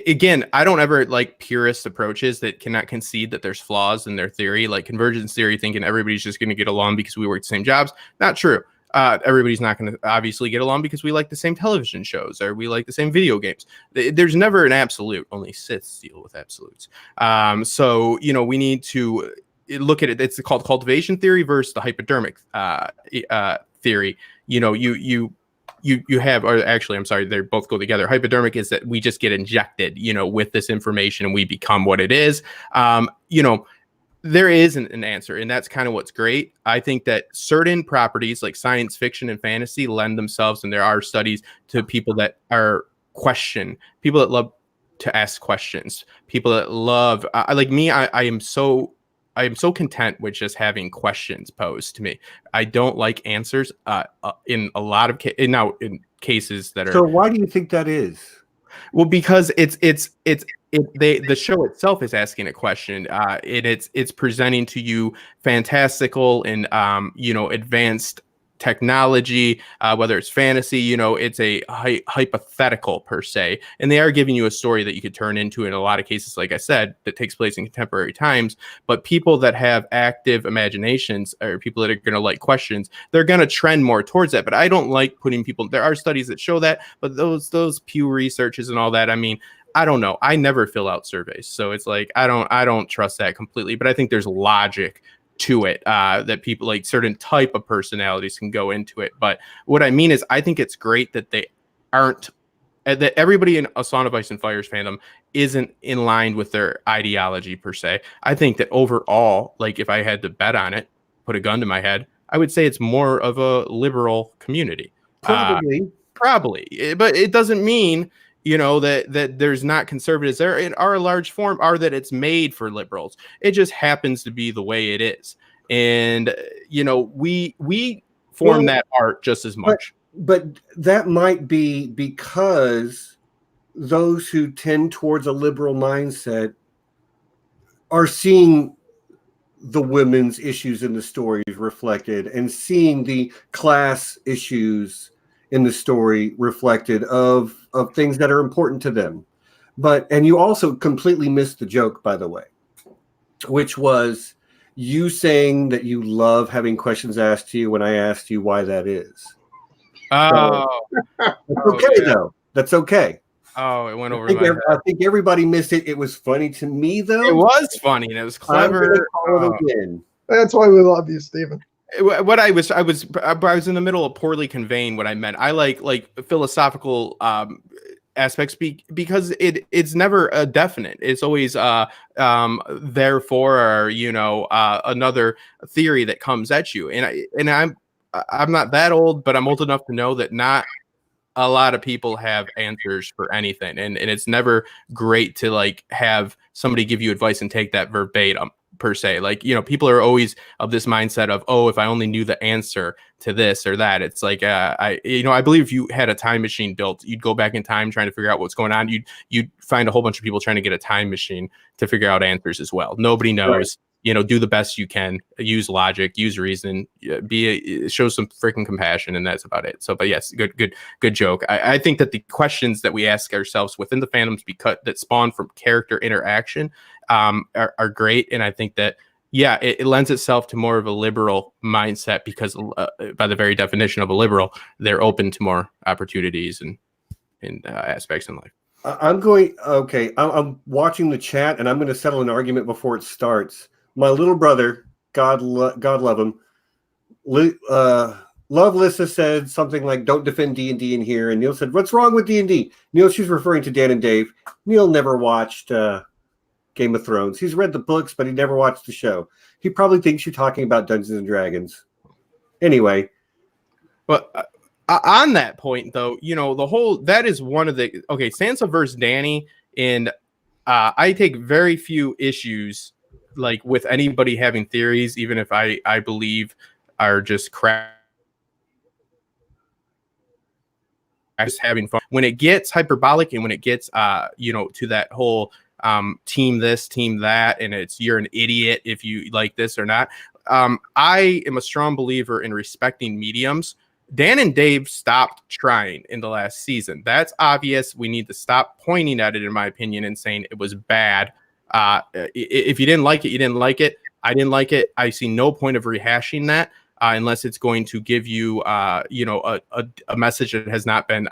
again, I don't ever like purist approaches that cannot concede that there's flaws in their theory, like convergence theory, thinking everybody's just going to get along because we work the same jobs. Not true. Everybody's not going to obviously get along because we like the same television shows or we like the same video games. There's never an absolute. Only Siths deal with absolutes. So we need to look at it. It's called cultivation theory versus the hypodermic theory. You have, or actually, I'm sorry, they both go together. Hypodermic is that we just get injected, with this information and we become what it is. There is an answer, and that's kind of what's great. I think that certain properties like science fiction and fantasy lend themselves, and there are studies, to people that are people that love to ask questions, people that love, like me, I am so content with just having questions posed to me. I don't like answers in a lot of in cases that are. So why do you think that is? Well, because the show itself is asking a question. It's presenting to you fantastical and advanced technology, whether it's fantasy, it's a hypothetical per se, and they are giving you a story that you could turn into, in a lot of cases, like I said, that takes place in contemporary times. But people that have active imaginations, or people that are going to like questions, they're going to trend more towards that. But I don't like putting people, there are studies that show that, but those Pew researches and all that, I mean, I don't know. I never fill out surveys, so it's like I don't trust that completely. But I think there's logic to it, that people like certain type of personalities can go into it. But what I mean is, I think it's great that they aren't, that everybody in A Song of Ice and Fire's fandom isn't in line with their ideology per se. I think that overall, like if I had to bet on it, put a gun to my head, I would say it's more of a liberal community. Probably, but it doesn't mean, you know, that there's not conservatives there. In our large form are that it's made for liberals. It just happens to be the way it is, and you know, we form that art just as much. But that might be because those who tend towards a liberal mindset are seeing the women's issues in the stories reflected and seeing the class issues in the story reflected of things that are important to them. And you also completely missed the joke, by the way, which was you saying that you love having questions asked to you when I asked you why that is. Oh, that's okay, though. That's okay. Oh, it went over my head. I think everybody missed it. It was funny to me, though. It was funny and it was clever. Again. That's why we love you, Stephen. What I was in the middle of poorly conveying what I meant. I like philosophical aspects because it's never a definite. It's always therefore, or you know, another theory that comes at you. And I'm not that old, but I'm old enough to know that not a lot of people have answers for anything, and it's never great to like have somebody give you advice and take that verbatim per se. Like, you know, people are always of this mindset of, oh, if I only knew the answer to this or that. It's like I believe if you had a time machine built, you'd go back in time trying to figure out what's going on. You'd find a whole bunch of people trying to get a time machine to figure out answers as well. Nobody knows. Right. You know, do the best you can, use logic, use reason, show some freaking compassion, and that's about it. So, but yes, good joke. I think that the questions that we ask ourselves within the fandoms because that spawn from character interaction are great, and I think that it lends itself to more of a liberal mindset because by the very definition of a liberal, they're open to more opportunities and aspects in life. I'm watching the chat, and I'm going to settle an argument before it starts. My little brother, God love him, Love Lissa said something like, don't defend D&D in here. And Neil said, what's wrong with D&D? Neil, she's referring to Dan and Dave. Neil never watched Game of Thrones. He's read the books, but he never watched the show. He probably thinks you're talking about Dungeons and Dragons. Anyway. But on that point, though, you know, that is one of the, okay, Sansa versus Dany, and I take very few issues like with anybody having theories, even if I believe are just crap, just having fun. When it gets hyperbolic and when it gets you know, to that whole team this, team that, and you're an idiot if you like this or not. I am a strong believer in respecting mediums. Dan and Dave stopped trying in the last season. That's obvious. We need to stop pointing at it, in my opinion, and saying it was bad. If you didn't like it, you didn't like it. I didn't like it. I see no point of rehashing that unless it's going to give you, you know, a message that has not been,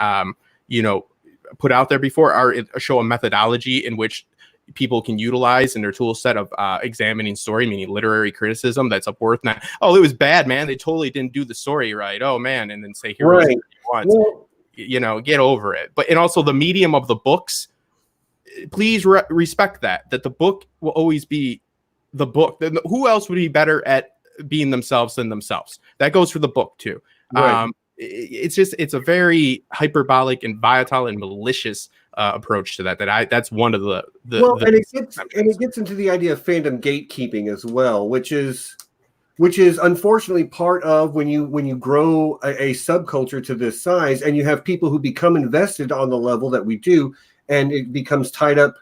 you know, put out there before, or show a methodology in which people can utilize in their tool set of examining story, meaning literary criticism. That's up worth not. Oh, it was bad, man. They totally didn't do the story right. Oh man, and then say, here, right. Well, you know, get over it. And also the medium of the books. Please respect that the book will always be the book. Who else would be better at being themselves than themselves? That goes for the book too. Right. It's a very hyperbolic and volatile and malicious approach to that. That's one of the it gets into the idea of fandom gatekeeping as well, which is unfortunately part of when you grow a subculture to this size and you have people who become invested on the level that we do. And it becomes tied up,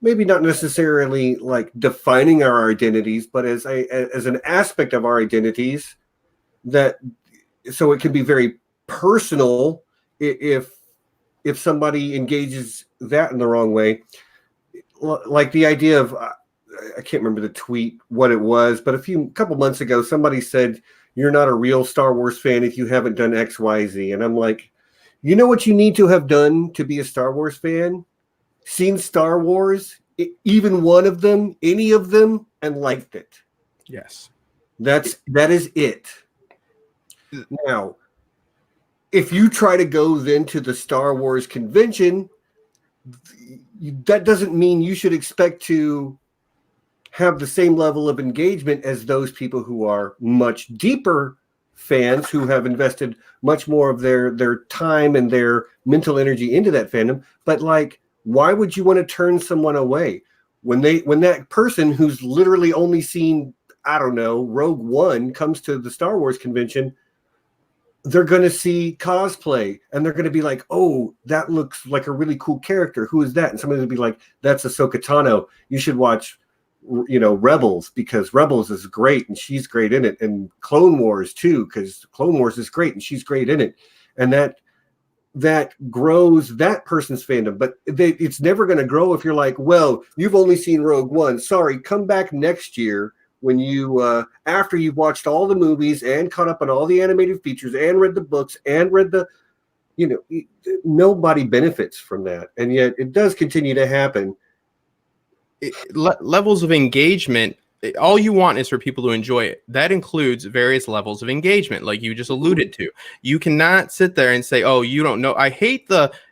maybe not necessarily like defining our identities, but as an aspect of our identities. So it can be very personal if somebody engages that in the wrong way. Like the idea of, I can't remember the tweet, what it was, but a couple months ago, somebody said, you're not a real Star Wars fan if you haven't done X, Y, Z. And I'm like, you know what you need to have done to be a Star Wars fan? Seen Star Wars, even one of them, any of them, and liked it. Yes. That is it. Now, if you try to go then to the Star Wars convention, that doesn't mean you should expect to have the same level of engagement as those people who are much deeper fans who have invested much more of their time and their mental energy into that fandom. But like, why would you want to turn someone away when that person who's literally only seen, I don't know, Rogue One comes to the Star Wars convention? They're going to see cosplay and they're going to be like, oh, that looks like a really cool character. Who is that? And somebody's going to be like, that's Ahsoka Tano. You should watch, Rebels, because Rebels is great and she's great in it. And Clone Wars too, because Clone Wars is great and she's great in it. And that grows that person's fandom. But it's never going to grow if you're like, well, you've only seen Rogue One. Sorry, come back next year when you after you've watched all the movies and caught up on all the animated features and read the books and read the, nobody benefits from that. And yet it does continue to happen. Levels of engagement, all you want is for people to enjoy it. That includes various levels of engagement, like you just alluded to. You cannot sit there and say, oh, you don't know. I hate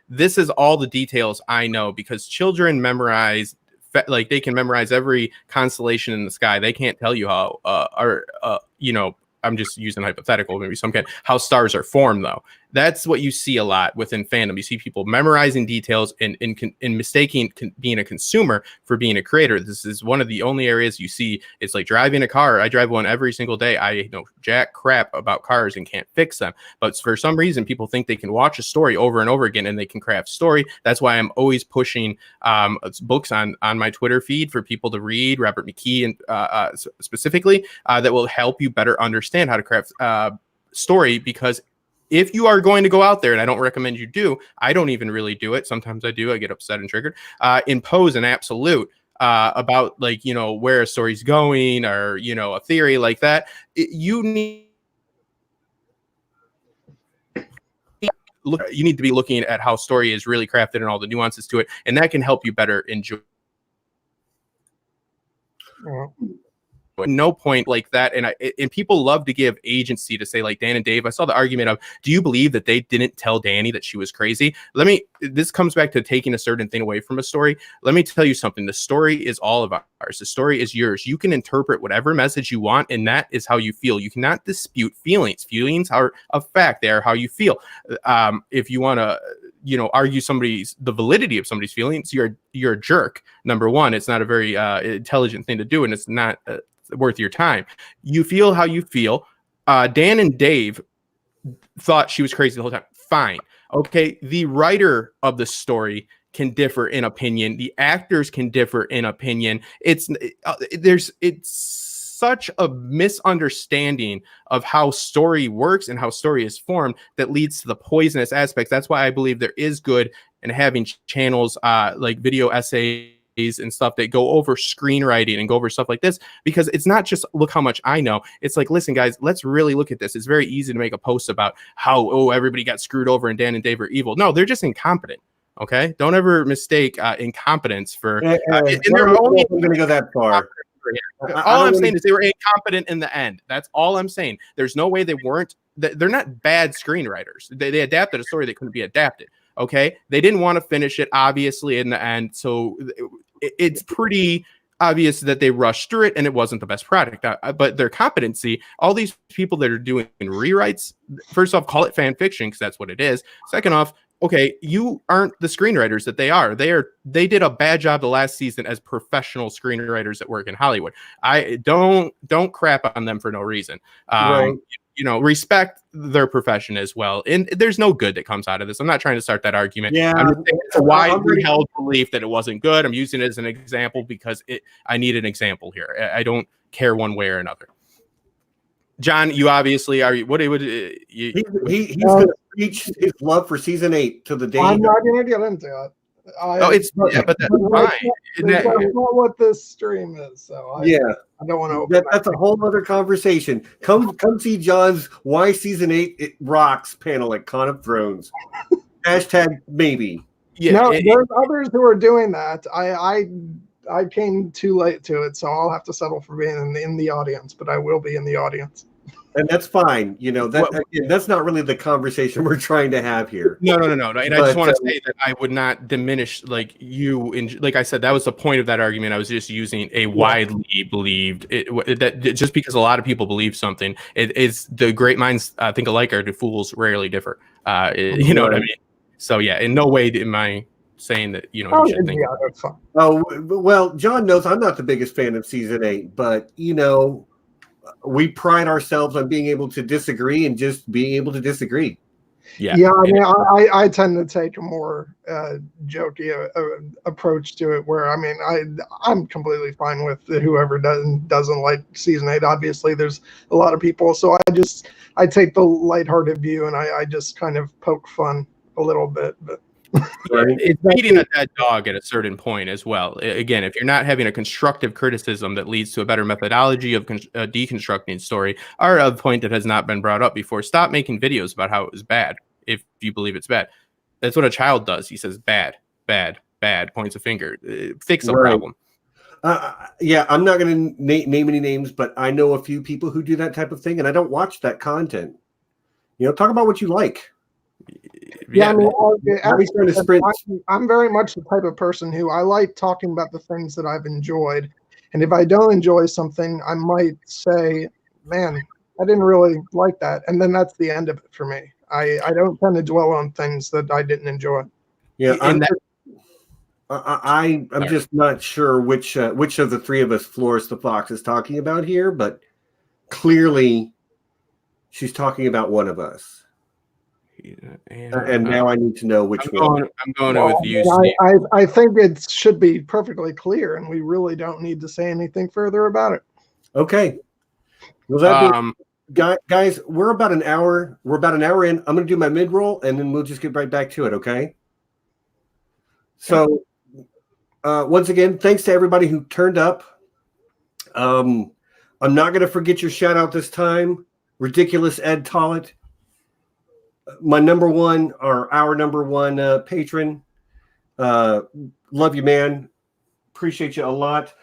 this is all the details I know, because children memorize, like they can memorize every constellation in the sky. They can't tell you how, I'm just using hypothetical, maybe how stars are formed, though. That's what you see a lot within fandom. You see people memorizing details and mistaking being a consumer for being a creator. This is one of the only areas you see. It's like driving a car. I drive one every single day. I know jack crap about cars and can't fix them. But for some reason, people think they can watch a story over and over again and they can craft story. That's why I'm always pushing books on my Twitter feed for people to read, Robert McKee and specifically, that will help you better understand how to craft story. Because if you are going to go out there, and I don't recommend you do, I don't even really do it. Sometimes I do. I get upset and triggered. Impose an absolute about where a story's going, or, a theory like that. You need to be looking at how story is really crafted and all the nuances to it. And that can help you better enjoy. Yeah. No point like that, and people love to give agency to say, like Dan and Dave. I saw the argument of, do you believe that they didn't tell Danny that she was crazy? This comes back to taking a certain thing away from a story. Let me tell you something. The story is all of ours. The story is yours. You can interpret whatever message you want, and that is how you feel. You cannot dispute feelings. Feelings are a fact. They are how you feel. If you want to argue the validity of somebody's feelings, you're a jerk. Number one, it's not a very intelligent thing to do, and it's not worth your time. You feel how you feel. Dan and Dave thought she was crazy the whole time. Fine. Okay. The writer of the story can differ in opinion. The actors can differ in opinion. It's such a misunderstanding of how story works and how story is formed that leads to the poisonous aspects. That's why I believe there is good in having channels like video essays and stuff that go over screenwriting and go over stuff like this, because it's not just look how much I know. It's like, listen, guys, let's really look at this. It's very easy to make a post about how, everybody got screwed over and Dan and Dave are evil. No, they're just incompetent. Okay. Don't ever mistake incompetence for, and they're only going to go that far. All I'm saying is they were incompetent in the end. That's all I'm saying. There's no way they weren't. They're not bad screenwriters. They adapted a story that couldn't be adapted. Okay. They didn't want to finish it, obviously, in the end. So it's pretty obvious that they rushed through it and it wasn't the best product. But their competency, all these people that are doing rewrites, first off, call it fan fiction, because that's what it is. Second off, okay, you aren't the screenwriters that they are. They did a bad job the last season as professional screenwriters that work in Hollywood. I don't crap on them for no reason. Right. Respect their profession as well. And there's no good that comes out of this. I'm not trying to start that argument. Yeah, I'm just saying it's a widely held belief that it wasn't good. I'm using it as an example because I need an example here. I don't care one way or another. John, you obviously are. He's going to preach his love for season 8 to the day. I'm not going to get into it. But that's fine. That's not what this stream is. So I don't want to. That's a whole other conversation. Come see John's Why Season 8 It Rocks panel at Con of Thrones. #maybe. Yeah, there's others who are doing that. I came too late to it, so I'll have to settle for being in the audience. But I will be in the audience. And that's fine. Again, that's not really the conversation we're trying to have here. No. And I just want to say that I would not diminish like you. Like I said, that was the point of that argument. I was just using a widely believed that just because a lot of people believe something, it is the great minds think alike, or do fools rarely differ. You know what I mean? So yeah, in no way am I saying that you should think. Yeah, that's fine. Oh well, John knows I'm not the biggest fan of season 8, but we pride ourselves on being able to disagree and just being able to disagree. Yeah. I mean, I tend to take a more jokey approach to it, where I mean, I'm completely fine with whoever doesn't like season 8. Obviously, there's a lot of people, so I take the lighthearted view, and I just kind of poke fun a little bit, but. It's beating a dead dog at a certain point as well. Again, if you're not having a constructive criticism that leads to a better methodology of deconstructing story, or a point that has not been brought up before, stop making videos about how it was bad if you believe it's bad. That's what a child does. He says bad, points a finger. Fix the problem. Yeah, I'm not going to name any names, but I know a few people who do that type of thing, and I don't watch that content. Talk about what you like. Yeah, I mean, I'm very much the type of person who I like talking about the things that I've enjoyed. And if I don't enjoy something, I might say, man, I didn't really like that. And then that's the end of it for me. I don't tend to dwell on things that I didn't enjoy. Yeah, I'm just not sure which of the three of us Flores the Fox is talking about here, but clearly she's talking about one of us. And now I need to know which one. I'm going with you. I think it should be perfectly clear, and we really don't need to say anything further about it. Okay. Well, guys, we're about an hour. We're about an hour in. I'm going to do my mid roll, and then we'll just get right back to it. Okay. So, once again, thanks to everybody who turned up. I'm not going to forget your shout out this time. Ridiculous Ed Tollett. My number one, or our number one patron. Love you, man. Appreciate you a lot.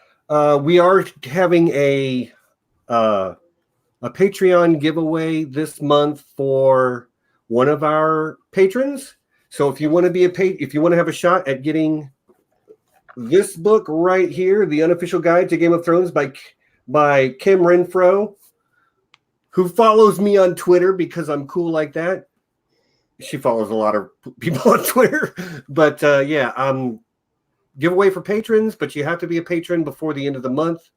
We are having a Patreon giveaway this month for one of our patrons. So if you want to be if you want to have a shot at getting this book right here, The Unofficial Guide to Game of Thrones by Kim Renfro, who follows me on Twitter because I'm cool like that. She follows a lot of people on Twitter, but giveaway for patrons, but you have to be a patron before the end of the month,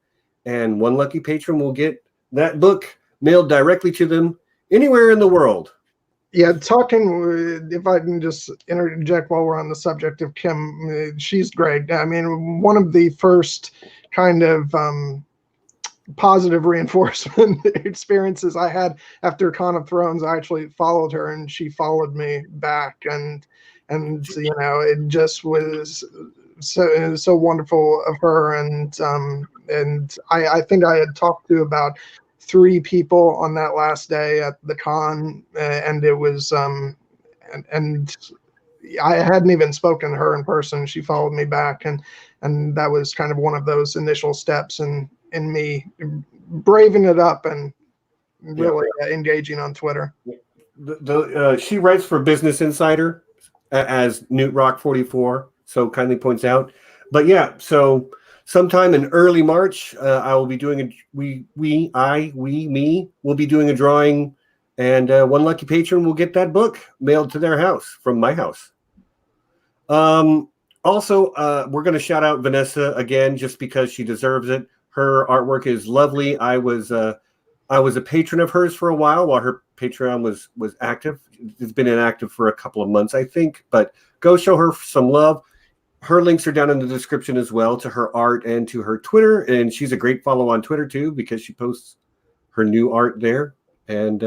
and one lucky patron will get that book mailed directly to them anywhere in the world. Yeah, if I can just interject while we're on the subject of Kim, she's great. I mean, one of the first kind of positive reinforcement experiences I had after Con of Thrones, I actually followed her and she followed me back, and it just was so wonderful of her, and I think I had talked to about 3 people on that last day at the con, and it was and I hadn't even spoken to her in person. She followed me back, and that was kind of one of those initial steps in me braving it up and really engaging on Twitter. She writes for Business Insider as Newt Rock 44, so kindly points out. But yeah, so sometime in early March, I will be doing we will be doing a drawing, and one lucky patron will get that book mailed to their house from my house. Also, we're going to shout out Vanessa again, just because she deserves it. Her artwork is lovely. I was a patron of hers for a while her Patreon was active. It's been inactive for a couple of months, I think, but go show her some love. Her links are down in the description as well, to her art and to her Twitter. And she's a great follow on Twitter too, because she posts her new art there. And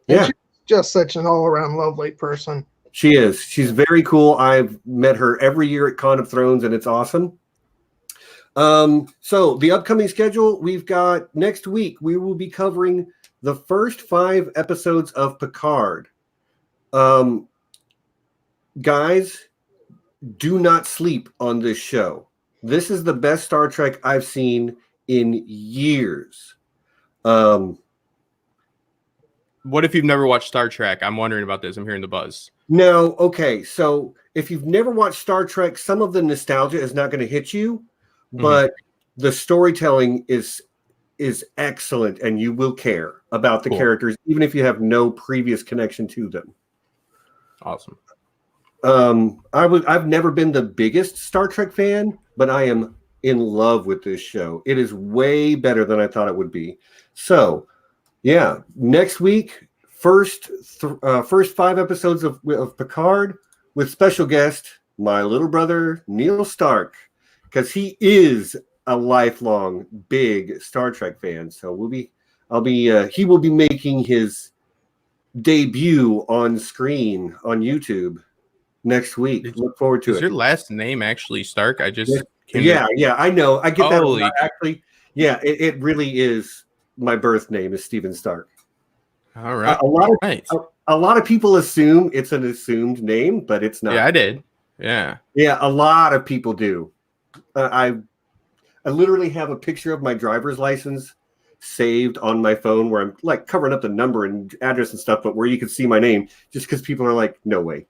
she's just such an all around lovely person. She is. She's very cool. I've met her every year at Con of Thrones, and it's awesome. So the upcoming schedule, we've got next week, we will be covering the first 5 episodes of Picard. Guys, do not sleep on this show. This is the best Star Trek I've seen in years. Um, What if you've never watched Star Trek? I'm wondering about this. I'm hearing the buzz. No, okay. So if you've never watched Star Trek, some of the nostalgia is not going to hit you, but the storytelling is excellent, and you will care about the characters, even if you have no previous connection to them. Awesome. I've never been the biggest Star Trek fan, but I am in love with this show. It is way better than I thought it would be. So, yeah, next week, first 5 episodes of Picard with special guest my little brother Neil Stark, because he is a lifelong big Star Trek fan. So he will be making his debut on screen on YouTube next week. Look forward to it. Is your last name actually Stark? I just yeah, I know. I get that a Holy- lot, actually. Yeah, it really is. My birth name is Stephen Stark. All right. A lot of people assume it's an assumed name, but it's not. Yeah, I did. Yeah. Yeah, a lot of people do. I literally have a picture of my driver's license saved on my phone where I'm like covering up the number and address and stuff, but where you can see my name, just because people are like, no way.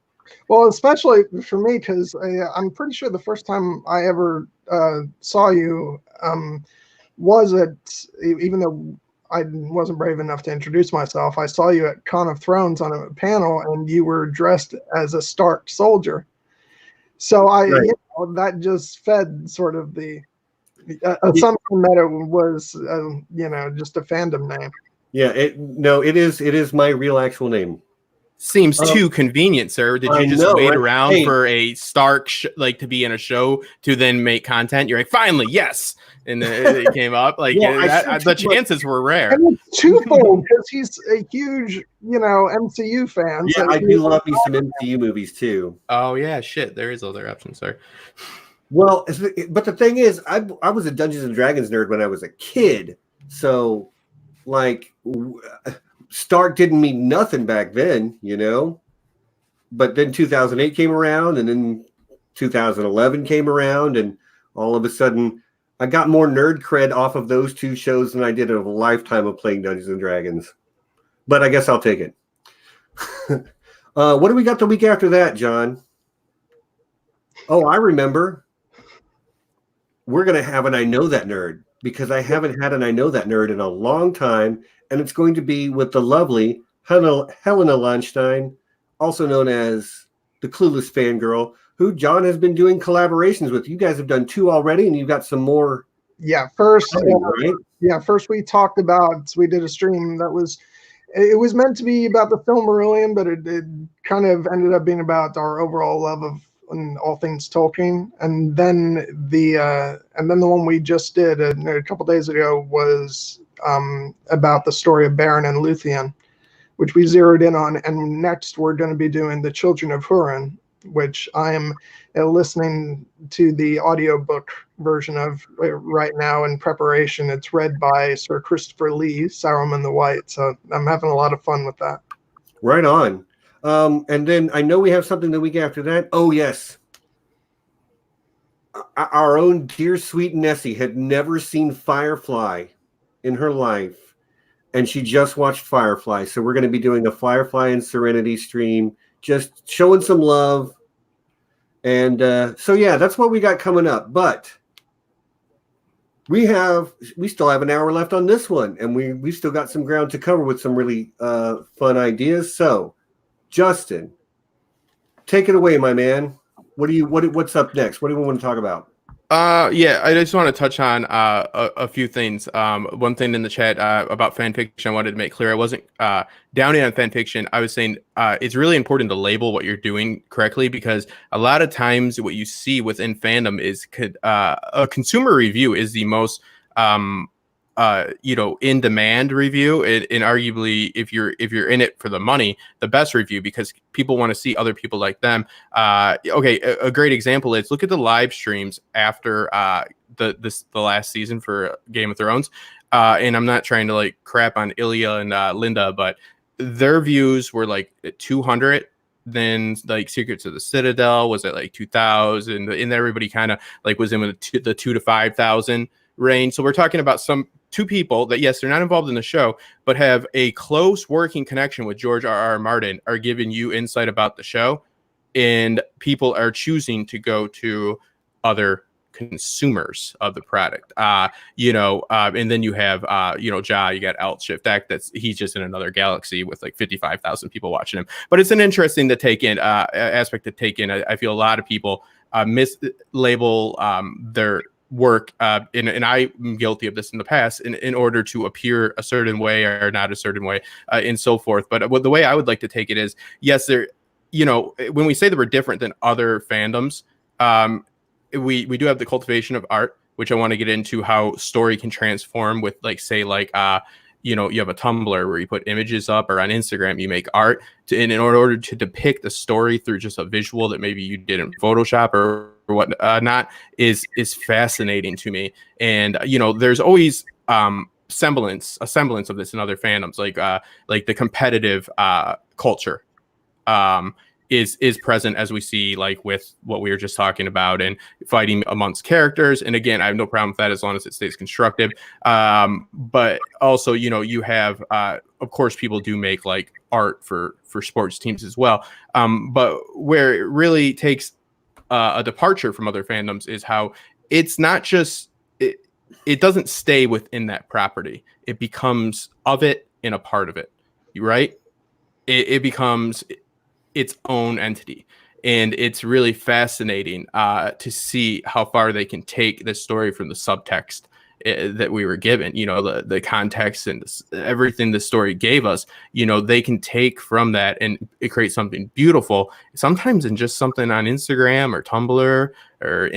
Well, especially for me, because I'm pretty sure the first time I ever saw you was at, even though I wasn't brave enough to introduce myself, I saw you at Con of Thrones on a panel, and you were dressed as a Stark soldier. So that just fed sort of the assumption that it was, just a fandom name. Yeah, it is my real actual name. Seems too convenient, sir. Did you just wait around for a Stark to be in a show to then make content? You're like, finally, yes, and then it came up. Like the chances were rare. And it's twofold because he's a huge, MCU fan. Yeah, so I do love me some MCU movies too. Oh yeah, shit. There is other options, sir. Well, but the thing is, I was a Dungeons and Dragons nerd when I was a kid, so like. Stark didn't mean nothing back then, but then 2008 came around, and then 2011 came around, and all of a sudden I got more nerd cred off of those 2 shows than I did of a lifetime of playing Dungeons and Dragons. But I guess I'll take it. What do we got the week after that, John? Oh, I remember. We're going to have an I Know That Nerd, because I haven't had an I Know That Nerd in a long time. And it's going to be with the lovely Helena Landstein, also known as the Clueless Fangirl, who John has been doing collaborations with. You guys have done 2 already, and you've got some more. Yeah, first we talked about, we did a stream that was meant to be about the film Marillion, but it kind of ended up being about our overall love of all things Tolkien. And then the one we just did a couple days ago was about the story of Beren and Luthien, which we zeroed in on. And next we're going to be doing The Children of Hurin, which I am listening to the audiobook version of right now in preparation. It's read by Sir Christopher Lee, Saruman the White. So I'm having a lot of fun with that. Right on. And then I know we have something the week after that. Oh, yes. Our own dear sweet Nessie had never seen Firefly in her life, and she just watched Firefly. So we're going to be doing a Firefly and Serenity stream, just showing some love. And so yeah, that's what we got coming up. But we still have an hour left on this one, and we still got some ground to cover with some really fun ideas. So Justin, take it away, my man. What's up next? What do we want to talk about? Yeah, I just want to touch on a few things. One thing in the chat about fan fiction, I wanted to make clear. I wasn't downing on fan fiction. I was saying it's really important to label what you're doing correctly, because a lot of times what you see within fandom is a consumer review is the most in demand review, and arguably if you're in it for the money, the best review, because people want to see other people like them. A great example is, look at the live streams after the last season for Game of Thrones, and I'm not trying to like crap on Ilya and Linda, but their views were like 200. than like Secrets of the Citadel was at like 2000, and everybody kind of like was in with the 2 to 5,000 range. So we're talking about two people that, yes, they're not involved in the show, but have a close working connection with George R.R. Martin, are giving you insight about the show, and people are choosing to go to other consumers of the product. And then you have Ja, you got Alt Shift Deck, he's just in another galaxy with like 55,000 people watching him. But it's an interesting to take in aspect to take in. I feel a lot of people mislabel their work, and I'm guilty of this in the past, in order to appear a certain way or not a certain way, and so forth. But the way I would like to take it is, yes, when we say that we're different than other fandoms, we do have the cultivation of art, which I want to get into how story can transform with, like, say, like, you have a Tumblr where you put images up, or on Instagram you make art in order to depict the story through just a visual that maybe you did in Photoshop or what not, is fascinating to me. And there's always a semblance of this in other fandoms, like the competitive culture is present, as we see, like with what we were just talking about, and fighting amongst characters. And again, I have no problem with that as long as it stays constructive. But also, you have, of course, people do make like art for sports teams as well. But where it really takes a departure from other fandoms is how it's not just, it doesn't stay within that property. It becomes of it and a part of it, right? It becomes its own entity. And it's really fascinating to see how far they can take this story from the subtext that we were given, the context and everything the story gave us. They can take from that and create something beautiful, sometimes in just something on Instagram or Tumblr, or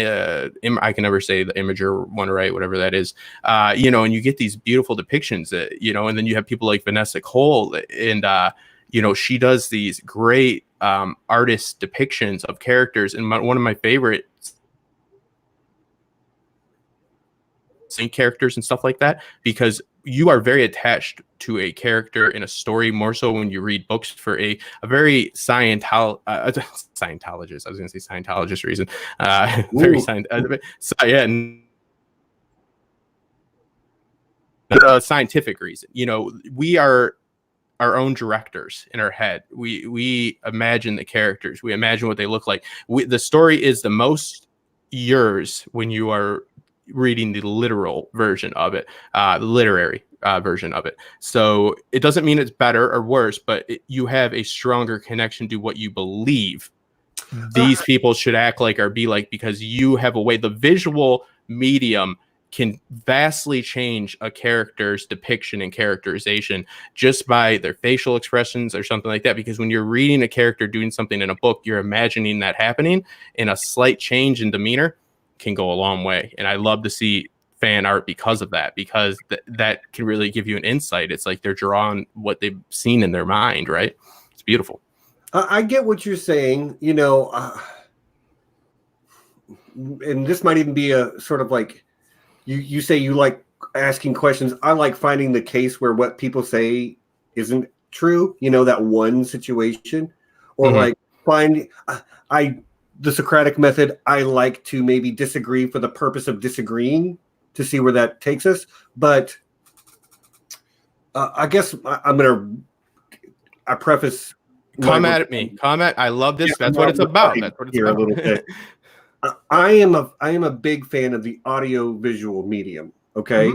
I can never say the Imager one, right, whatever that is, and you get these beautiful depictions that, and then you have people like Vanessa Cole, and she does these great artist depictions of characters. And one of my favorite characters and stuff like that, because you are very attached to a character in a story, more so when you read books for a very Scientologist. I was going to say Scientologist reason. Very scientific reason. We are our own directors in our head. We imagine the characters. We imagine what they look like. The story is the most yours when you are reading the literal version of it, the literary version of it. So it doesn't mean it's better or worse, but you have a stronger connection to what you believe these people should act like or be like, because you have a way. The visual medium can vastly change a character's depiction and characterization just by their facial expressions or something like that. Because when you're reading a character doing something in a book, you're imagining that happening, and a slight change in demeanor can go a long way. And I love to see fan art because of that, because that can really give you an insight. It's like they're drawing what they've seen in their mind, right? It's beautiful. I get what you're saying, and this might even be a sort of like, you say you like asking questions. I like finding the case where what people say isn't true, that one situation, or like find the Socratic method. I like to maybe disagree for the purpose of disagreeing to see where that takes us. But I guess I preface. Comment. I love this. That's what it's about. That's what it's about. A little bit. I am a big fan of the audio visual medium. Okay.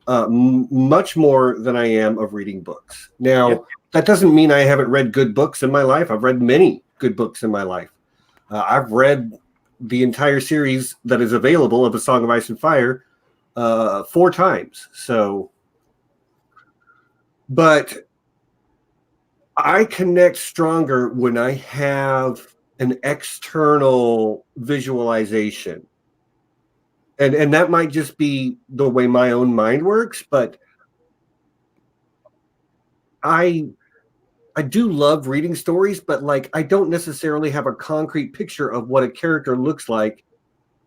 Much more than I am of reading books. Now, that doesn't mean I haven't read good books in my life. I've read many good books in my life. I've read the entire series that is available of A Song of Ice and Fire 4 times. So, but I connect stronger when I have an external visualization. And that might just be the way my own mind works, but I do love reading stories, but like I don't necessarily have a concrete picture of what a character looks like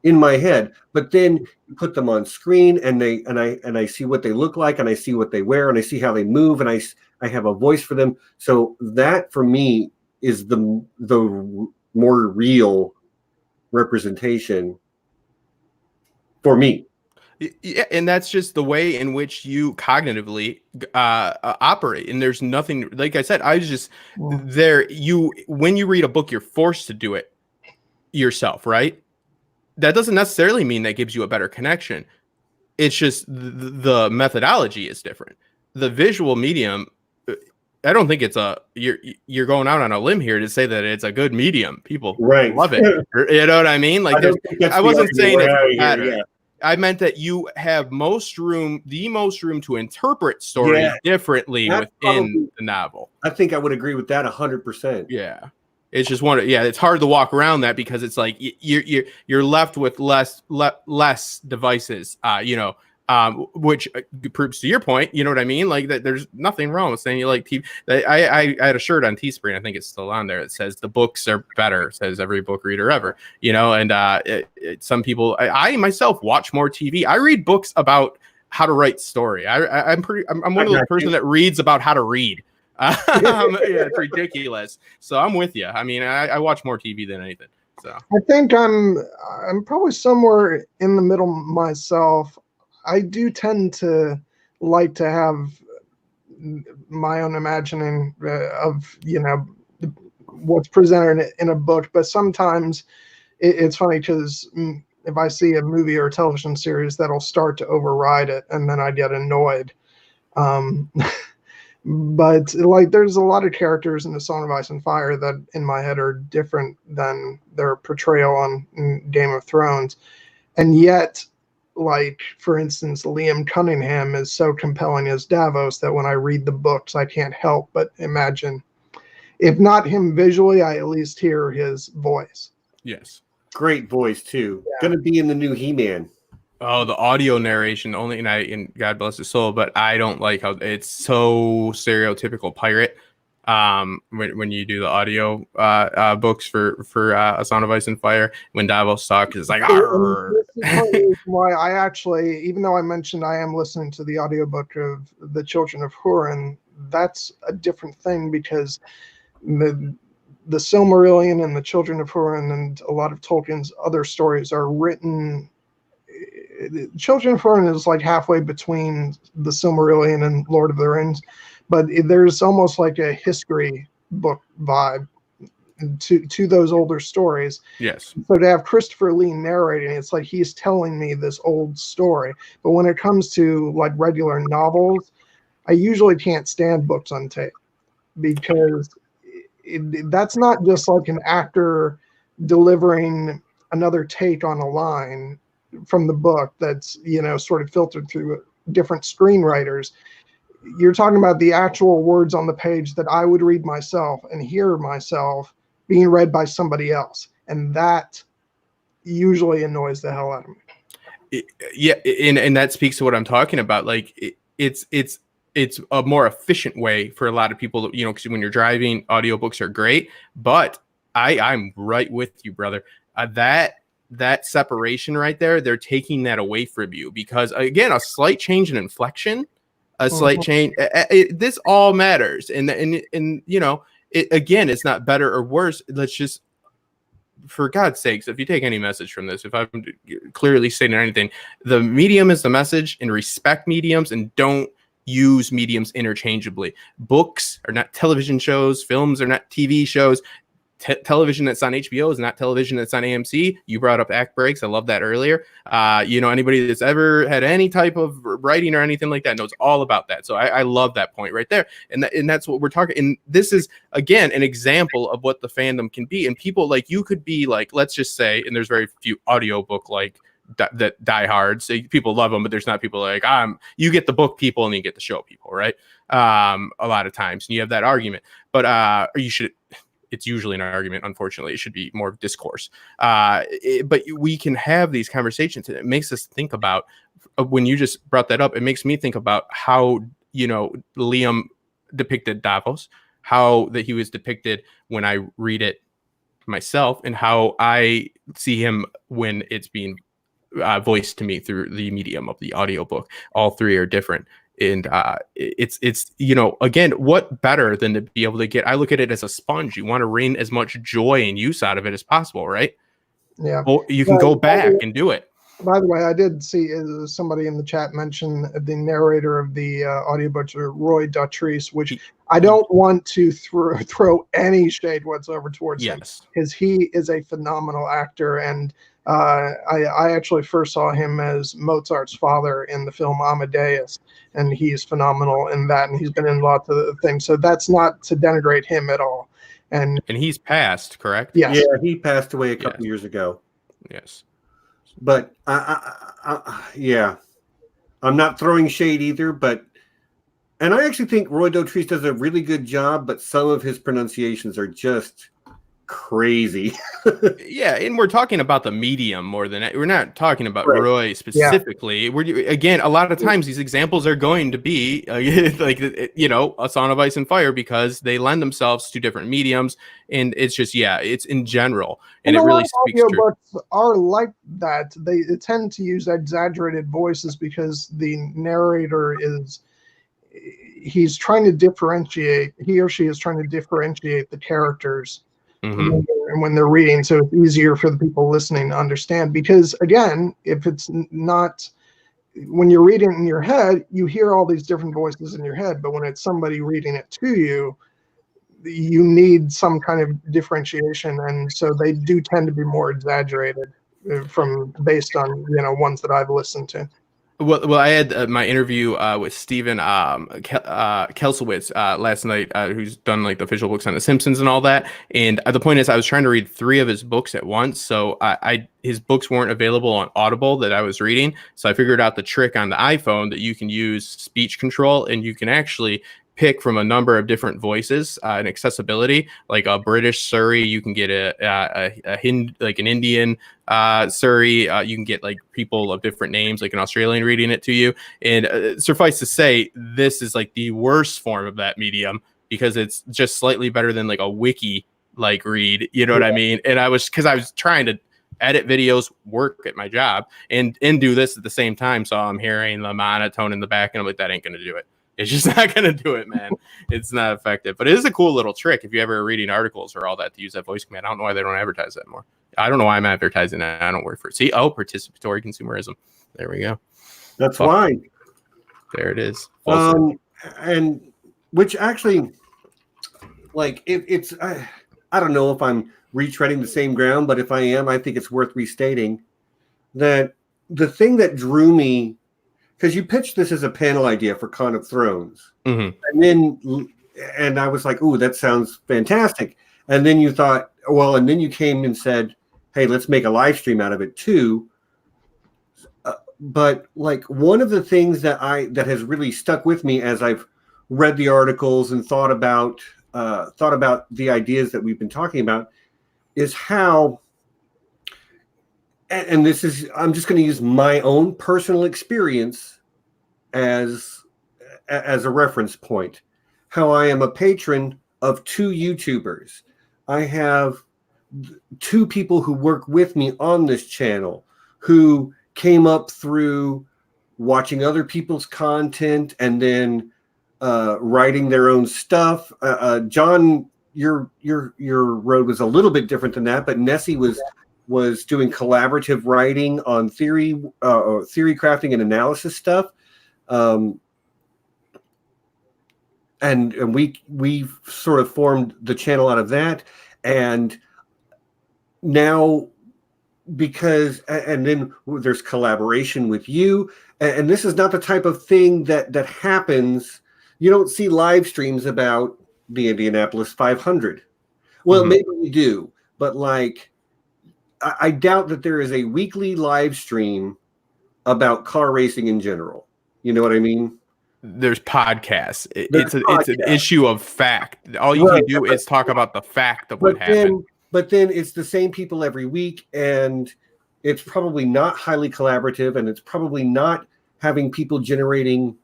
in my head. But then you put them on screen, and I see what they look like, and I see what they wear, and I see how they move, and I have a voice for them. So that for me is the more real representation for me. Yeah, and that's just the way in which you cognitively operate. And there's nothing, like I said, I was just there. When you read a book, you're forced to do it yourself, right? That doesn't necessarily mean that gives you a better connection. It's just the methodology is different. The visual medium, I don't think it's you're going out on a limb here to say that it's a good medium. People love it. You know what I mean? Like I wasn't saying it's better. Yeah. I meant that you have the most room to interpret stories differently within the novel. I think I would agree with that 100%. Yeah. It's just it's hard to walk around that because it's like you're left with less devices, which proves to your point. You know what I mean? Like that, there's nothing wrong with saying you like TV. I had a shirt on Teespring. I think it's still on there. It says the books are better. It says every book reader ever. And some people, I myself watch more TV. I read books about how to write story. I'm one of those person that reads about how to read. It's ridiculous. So I'm with you. I mean, I watch more TV than anything. So I think I'm probably somewhere in the middle myself. I do tend to like to have my own imagining of what's presented in a book, but sometimes it's funny because if I see a movie or a television series, that'll start to override it, and then I get annoyed. But like, there's a lot of characters in The Song of Ice and Fire that in my head are different than their portrayal on Game of Thrones. And yet, like, for instance, Liam Cunningham is so compelling as Davos that when I read the books, I can't help but imagine, if not him visually, I at least hear his voice. Yes. Great voice too. Yeah. Gonna be in the new He-Man. Oh, the audio narration only, and God bless his soul, but I don't like how it's so stereotypical pirate. When you do the audio books for A Song of Ice and Fire, when Davos talks, it's like why I actually, even though I mentioned I am listening to the audiobook of The Children of Hurin, that's a different thing because the Silmarillion and The Children of Hurin and a lot of Tolkien's other stories are written. Children of Hurin is like halfway between the Silmarillion and Lord of the Rings, but there's almost like a history book vibe to those older stories. Yes. So to have Christopher Lee narrating, it's like he's telling me this old story. But when it comes to like regular novels, I usually can't stand books on tape because that's not just like an actor delivering another take on a line from the book that's sort of filtered through different screenwriters. You're talking about the actual words on the page that I would read myself and hear myself being read by somebody else, and that usually annoys the hell out of me. And that speaks to what I'm talking about. Like it's a more efficient way for a lot of people, because when you're driving, audiobooks are great, but I'm right with you, brother. That separation right there, they're taking that away from you because, again, a slight change in inflection, a slight change, this all matters. And again, it's not better or worse. Let's just, for God's sakes, if you take any message from this, if I'm clearly stating anything, the medium is the message, and respect mediums and don't use mediums interchangeably. Books are not television shows. Films are not TV shows. Television that's on HBO is not television that's on AMC. You brought up act breaks. I love that earlier. Anybody that's ever had any type of writing or anything like that knows all about that. So I love that point right there. And that's what we're talking. And this is, again, an example of what the fandom can be. And people like you could be like, let's just say, and there's very few audiobook like that die hard. So people love them, but there's not people like, you get the book people and you get the show people, right? A lot of times. And you have that argument. But you should... It's usually an argument. Unfortunately, it should be more discourse. But we can have these conversations, and it makes us think about, when you just brought that up, it makes me think about how, Liam depicted Davos, how that he was depicted when I read it myself, and how I see him when it's being voiced to me through the medium of the audiobook. All three are different. And it's again, what better than to be able to I look at it as a sponge. You want to wring as much joy and use out of it as possible, right? Yeah. Well, you can go back and do it. By the way, I did see somebody in the chat mention the narrator of the audiobook, Roy Dotrice, which I don't want to throw any shade whatsoever towards him, because he is a phenomenal actor. And I actually first saw him as Mozart's father in the film Amadeus, and he's phenomenal in that. And he's been in lots of things. So that's not to denigrate him at all. And he's passed, correct? Yes. Yeah, he passed away a couple years ago. Yes. But yeah, I'm not throwing shade either. And I actually think Roy Dotrice does a really good job, but some of his pronunciations are just crazy. Yeah, and we're talking about the medium more than we're not talking about Roy specifically. Yeah. Again, a lot of times these examples are going to be like A Song of Ice and Fire, because they lend themselves to different mediums, and it's just it's in general, and it really speaks to. Audiobooks are like that. They tend to use exaggerated voices because the narrator he's trying to differentiate. He or she is trying to differentiate the characters. And when they're reading, so it's easier for the people listening to understand. Because again, if it's not, when you're reading it in your head, you hear all these different voices in your head, but when it's somebody reading it to you, you need some kind of differentiation, and so they do tend to be more exaggerated based on ones that I've listened to. Well, I had my interview with Steven Kelsowitz last night, who's done like the official books on The Simpsons and all that. And the point is, I was trying to read 3 of his books at once, so his books weren't available on Audible that I was reading. So I figured out the trick on the iPhone that you can use speech control, and you can actually pick from a number of different voices and accessibility, like a British Surrey. You can get a Hind, like an Indian Surrey. You can get like people of different names, like an Australian reading it to you. And suffice to say, this is like the worst form of that medium, because it's just slightly better than like a wiki like read. You know what I mean? And I was trying to edit videos, work at my job, and do this at the same time. So I'm hearing the monotone in the back, and I'm like, that ain't going to do it. It's just not going to do it, man. It's not effective. But it is a cool little trick if you ever are reading articles or all that, to use that voice command. I don't know why they don't advertise that more. I don't know why I'm advertising that. I don't work for it. See, participatory consumerism. There we go. That's why. There it is. And which actually, like, it's I don't know if I'm retreading the same ground, but if I am, I think it's worth restating that the thing that drew me, because you pitched this as a panel idea for Con of Thrones, and I was like, "Ooh, that sounds fantastic." And then you thought, well, and then you came and said, "Hey, let's make a live stream out of it too." But like one of the things that has really stuck with me as I've read the articles and thought about the ideas that we've been talking about is how. And this is, I'm just going to use my own personal experience as a reference point, how I am a patron of 2 YouTubers. I have 2 people who work with me on this channel who came up through watching other people's content and then writing their own stuff. John, your road was a little bit different than that, but Nessie was doing collaborative writing on theory crafting and analysis stuff. And we sort of formed the channel out of that. And now, and then there's collaboration with you. And this is not the type of thing that happens. You don't see live streams about the Indianapolis 500. Well, maybe we do, but like, I doubt that there is a weekly live stream about car racing in general. You know what I mean? There's podcasts. It's an issue of fact. All you can do is talk about the fact of what happened. But then it's the same people every week, and it's probably not highly collaborative, and it's probably not having people generating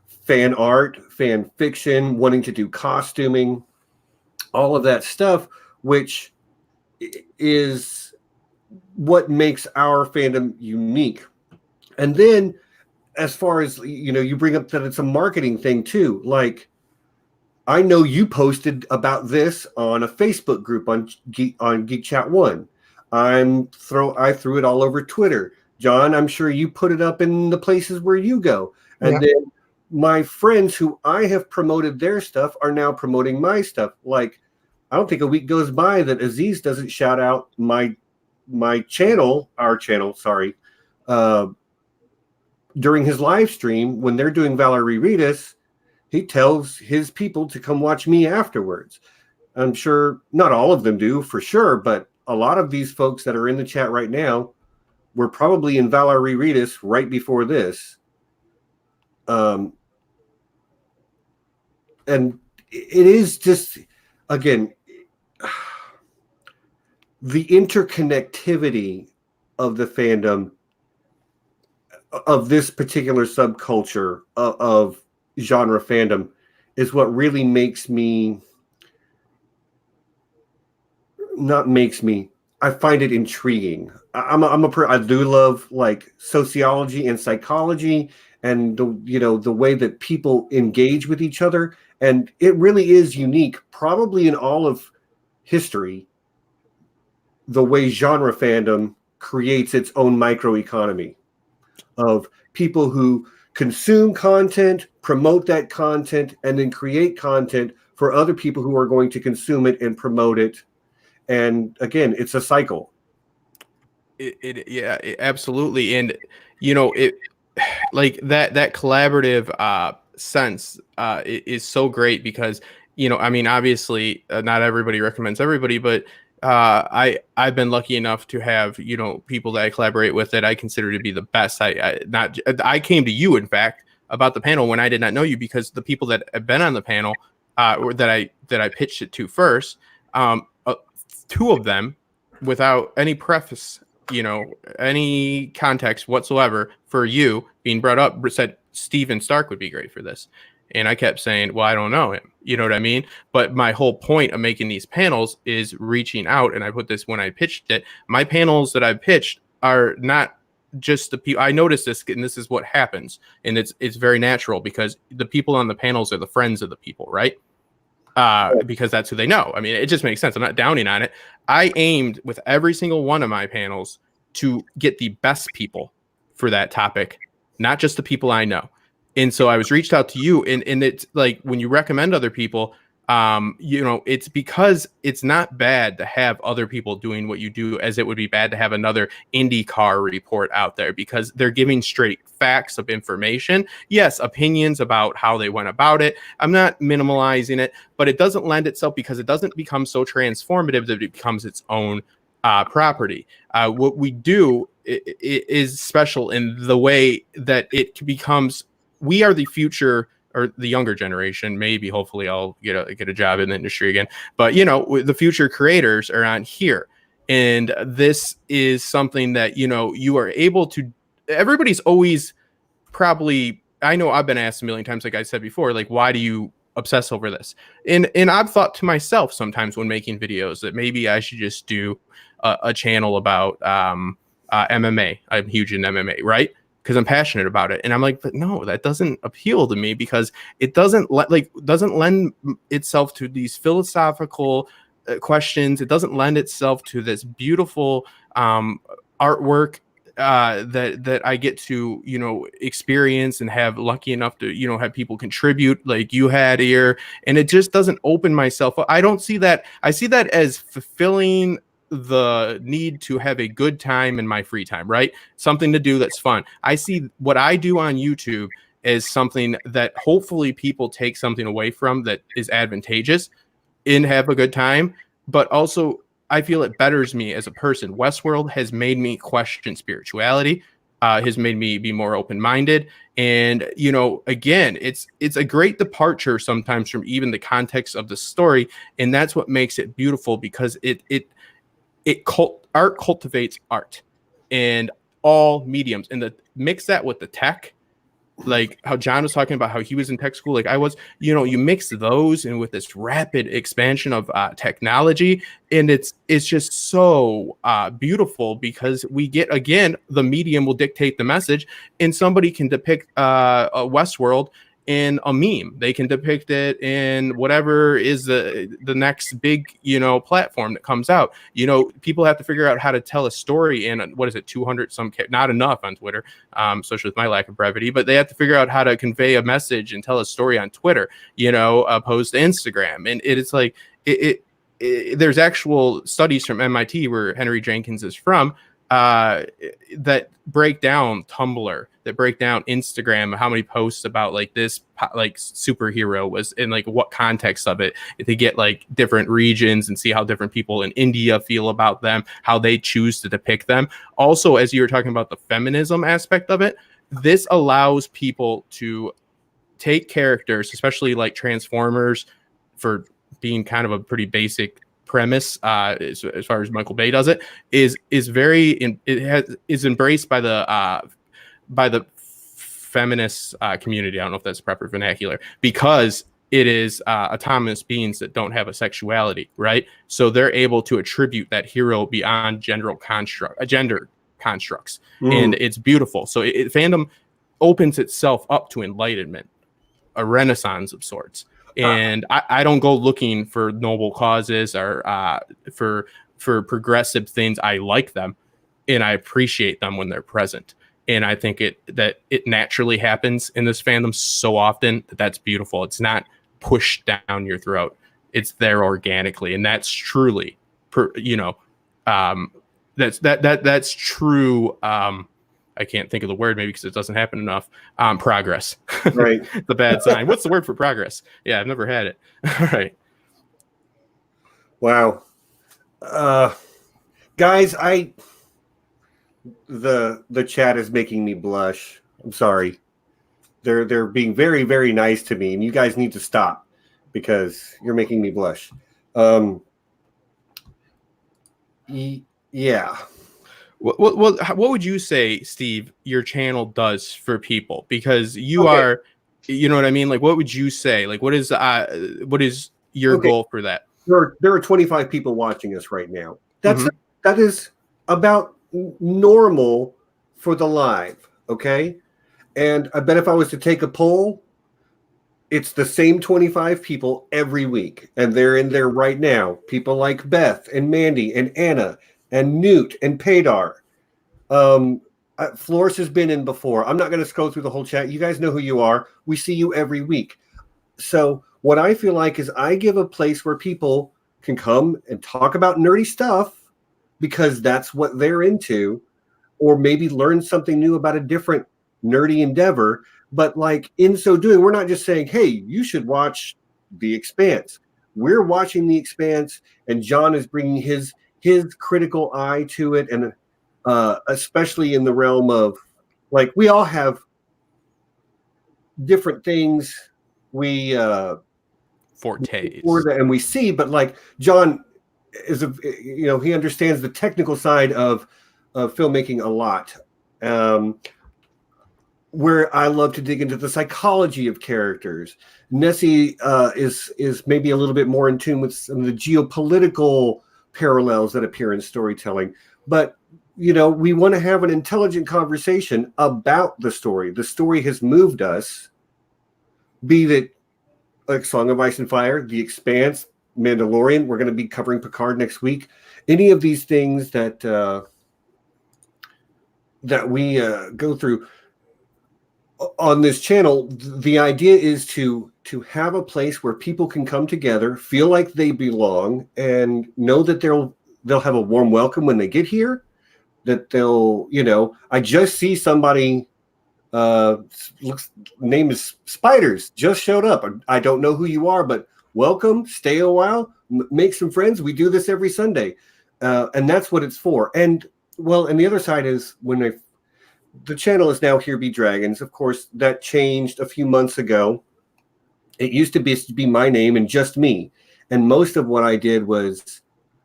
fan art, fan fiction, wanting to do costuming, all of that stuff, which is what makes our fandom unique. And then as far as, you know, you bring up that it's a marketing thing too. Like, I know you posted about this on a Facebook group on Geek Chat One. I threw it all over Twitter. John, I'm sure you put it up in the places where you go. And then my friends who I have promoted their stuff are now promoting my stuff. Like, I don't think a week goes by that Aziz doesn't shout out my channel, our channel, sorry, during his live stream when they're doing Valerie Reedus. He tells his people to come watch me afterwards. I'm sure not all of them do for sure, but a lot of these folks that are in the chat right now were probably in Valerie Reedus right before this. And it is just, again, the interconnectivity of the fandom, of this particular subculture of genre fandom, is what really I find it intriguing. I do love like sociology and psychology and the way that people engage with each other, and it really is unique, probably in all of history, the way genre fandom creates its own microeconomy of people who consume content, promote that content, and then create content for other people who are going to consume it and promote it. And again, it's a cycle. Absolutely. And it like that collaborative sense is so great because I mean, obviously not everybody recommends everybody, but I've been lucky enough to have people that I collaborate with that I consider to be the best. I came to you, in fact, about the panel when I did not know you, because the people that have been on the panel or that I pitched it to first, two of them, without any preface, any context whatsoever for you being brought up, said Steven Stark would be great for this. And I kept saying, well, I don't know him. You know what I mean? But my whole point of making these panels is reaching out. And I put this when I pitched it. My panels that I've pitched are not just the people. I noticed this, and this is what happens. And it's very natural because the people on the panels are the friends of the people, right? Because that's who they know. I mean, it just makes sense. I'm not downing on it. I aimed with every single one of my panels to get the best people for that topic, not just the people I know. And so I was reached out to you, and it's like when you recommend other people, it's because it's not bad to have other people doing what you do, as it would be bad to have another IndyCar report out there, because they're giving straight facts of information. Yes, opinions about how they went about it. I'm not minimalizing it, but it doesn't lend itself, because it doesn't become so transformative that it becomes its own property. What we do is special in the way that it becomes. We are the future, or the younger generation. Maybe, hopefully, I'll get a job in the industry again. But the future creators are on here, and this is something that you are able to. Everybody's always probably. I know I've been asked a million times, like I said before, like, why do you obsess over this? And I've thought to myself sometimes when making videos that maybe I should just do a channel about MMA. I'm huge in MMA, right? Because I'm passionate about it. And I'm like, but no, that doesn't appeal to me, because it doesn't lend itself to these philosophical questions. It doesn't lend itself to this beautiful artwork that I get to, experience and have lucky enough to, have people contribute like you had here. And it just doesn't open myself up. I don't see that. I see that as fulfilling the need to have a good time in my free time, right? Something to do that's fun. I see what I do on YouTube as something that hopefully people take something away from that is advantageous and have a good time, but also I feel it betters me as a person. Westworld has made me question spirituality, has made me be more open-minded. And, again, it's a great departure sometimes from even the context of the story. And that's what makes it beautiful, because art cultivates art and all mediums, and mix that with the tech. like how John was talking about how he was in tech school, like I was, you mix those and with this rapid expansion of technology, and it's just so beautiful because we get, again, the medium will dictate the message, and somebody can depict a Westworld in a meme. They can depict it in whatever is the next big, platform that comes out. People have to figure out how to tell a story in, what is it, 200 some, not enough on Twitter, especially with my lack of brevity, but they have to figure out how to convey a message and tell a story on Twitter, opposed to Instagram. And it's like, there's actual studies from MIT where Henry Jenkins is from, that break down Tumblr, that break down Instagram, how many posts about like this like superhero was in like what context of it, to get like different regions and see how different people in India feel about them, how they choose to depict them. Also, as you were talking about the feminism aspect of it, this allows people to take characters, especially like Transformers, for being kind of a pretty basic premise, as far as Michael Bay does it, is embraced by the feminist community. I don't know if that's proper vernacular, because it is autonomous beings that don't have a sexuality, right? So they're able to attribute that hero beyond gender constructs, and it's beautiful. So fandom opens itself up to enlightenment, a renaissance of sorts. And I don't go looking for noble causes or for progressive things. I like them and I appreciate them when they're present. And I think that it naturally happens in this fandom so often that's beautiful. It's not pushed down your throat. It's there organically. And that's truly, that's true. I can't think of the word, maybe because it doesn't happen enough. Progress. Right. The bad sign. What's the word for progress? Yeah, I've never had it. All right. Wow. Guys, the chat is making me blush. I'm sorry. They're being very, very nice to me, and you guys need to stop because you're making me blush. Yeah. What would you say, Steve, your channel does for people? Because you are, you know what I mean? Like, what would you say? Like, what is your goal for that? There are 25 people watching us right now. That is about normal for the live, okay? And I bet if I was to take a poll, it's the same 25 people every week, and they're in there right now. People like Beth and Mandy and Anna and Newt and Padar. Flores has been in before. I'm not going to scroll through the whole chat. You guys know who you are. We see you every week. So what I feel like is I give a place where people can come and talk about nerdy stuff because that's what they're into, or maybe learn something new about a different nerdy endeavor. But like in so doing, we're not just saying, hey, you should watch The Expanse. We're watching The Expanse, and John is bringing his critical eye to it, and especially in the realm of, like, we all have different things we fortes and we see, but like John is he understands the technical side of filmmaking a lot, where I love to dig into the psychology of characters. Nessie is maybe a little bit more in tune with some of the geopolitical parallels that appear in storytelling. But, we want to have an intelligent conversation about the story. The story has moved us, be that like Song of Ice and Fire, The Expanse, Mandalorian. We're going to be covering Picard next week. Any of these things that we go through on this channel, the idea is to have a place where people can come together, feel like they belong, and know that they'll have a warm welcome when they get here. That they'll, I just see somebody, name is Spiders, just showed up. I don't know who you are, but welcome, stay a while, make some friends. We do this every Sunday. And that's what it's for. And the other side is when the channel is now Here Be Dragons. Of course, that changed a few months ago. It used to be my name and just me. And most of what I did was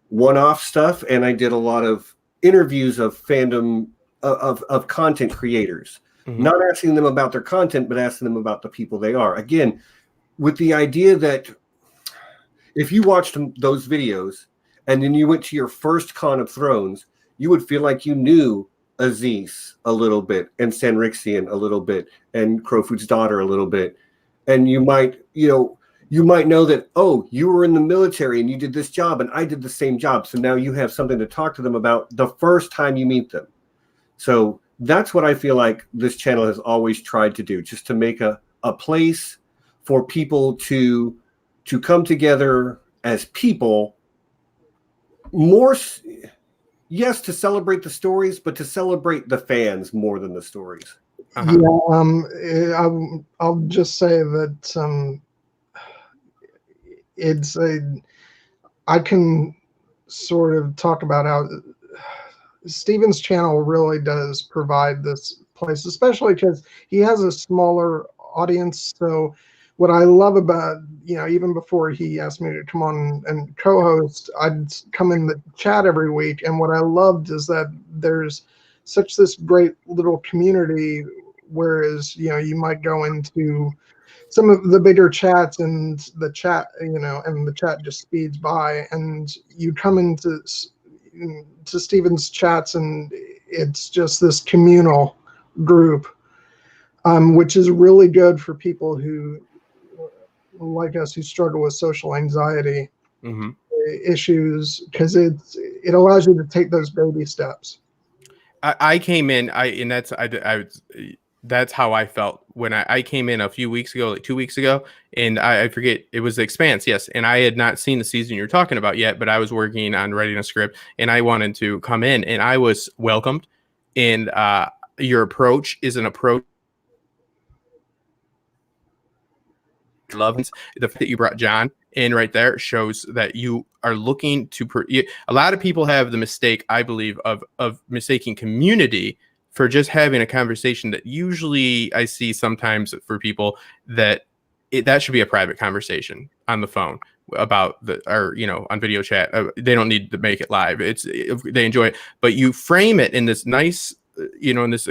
one-off stuff, and I did a lot of interviews of fandom, of content creators. Mhm. not asking them about their content, but asking them about the people they are. Again, with the idea that if you watched those videos and then you went to your first Con of Thrones, you would feel like you knew Aziz a little bit and Sanrixian a little bit and Crowfoot's daughter a little bit. And you might know that, oh, you were in the military and you did this job and I did the same job. So now you have something to talk to them about the first time you meet them. So that's what I feel like this channel has always tried to do, just to make a place for people to come together as people, more, yes, to celebrate the stories, but to celebrate the fans more than the stories. Uh-huh. Yeah, I'll just say that I can sort of talk about how Steven's channel really does provide this place, especially because he has a smaller audience. So what I love about, even before he asked me to come on and co-host, I'd come in the chat every week. And what I loved is that there's such this great little community, whereas, you might go into some of the bigger chats and the chat, and the chat just speeds by, and you come into Steven's chats and it's just this communal group, which is really good for people who, like us, who struggle with social anxiety issues, because it allows you to take those baby steps. I came in, that's how I felt when I came in a few weeks ago, like 2 weeks ago, and I forget, it was The Expanse, yes, and I had not seen the season you're talking about yet, but I was working on writing a script, and I wanted to come in, and I was welcomed, and your approach is an approach. Love the fact that you brought John in right there shows that you are looking to. A lot of people have the mistake, I believe, of mistaking community for just having a conversation that usually I see sometimes for people that that should be a private conversation on the phone about on video chat. They don't need to make it live. They enjoy it, but you frame it in this nice, in this.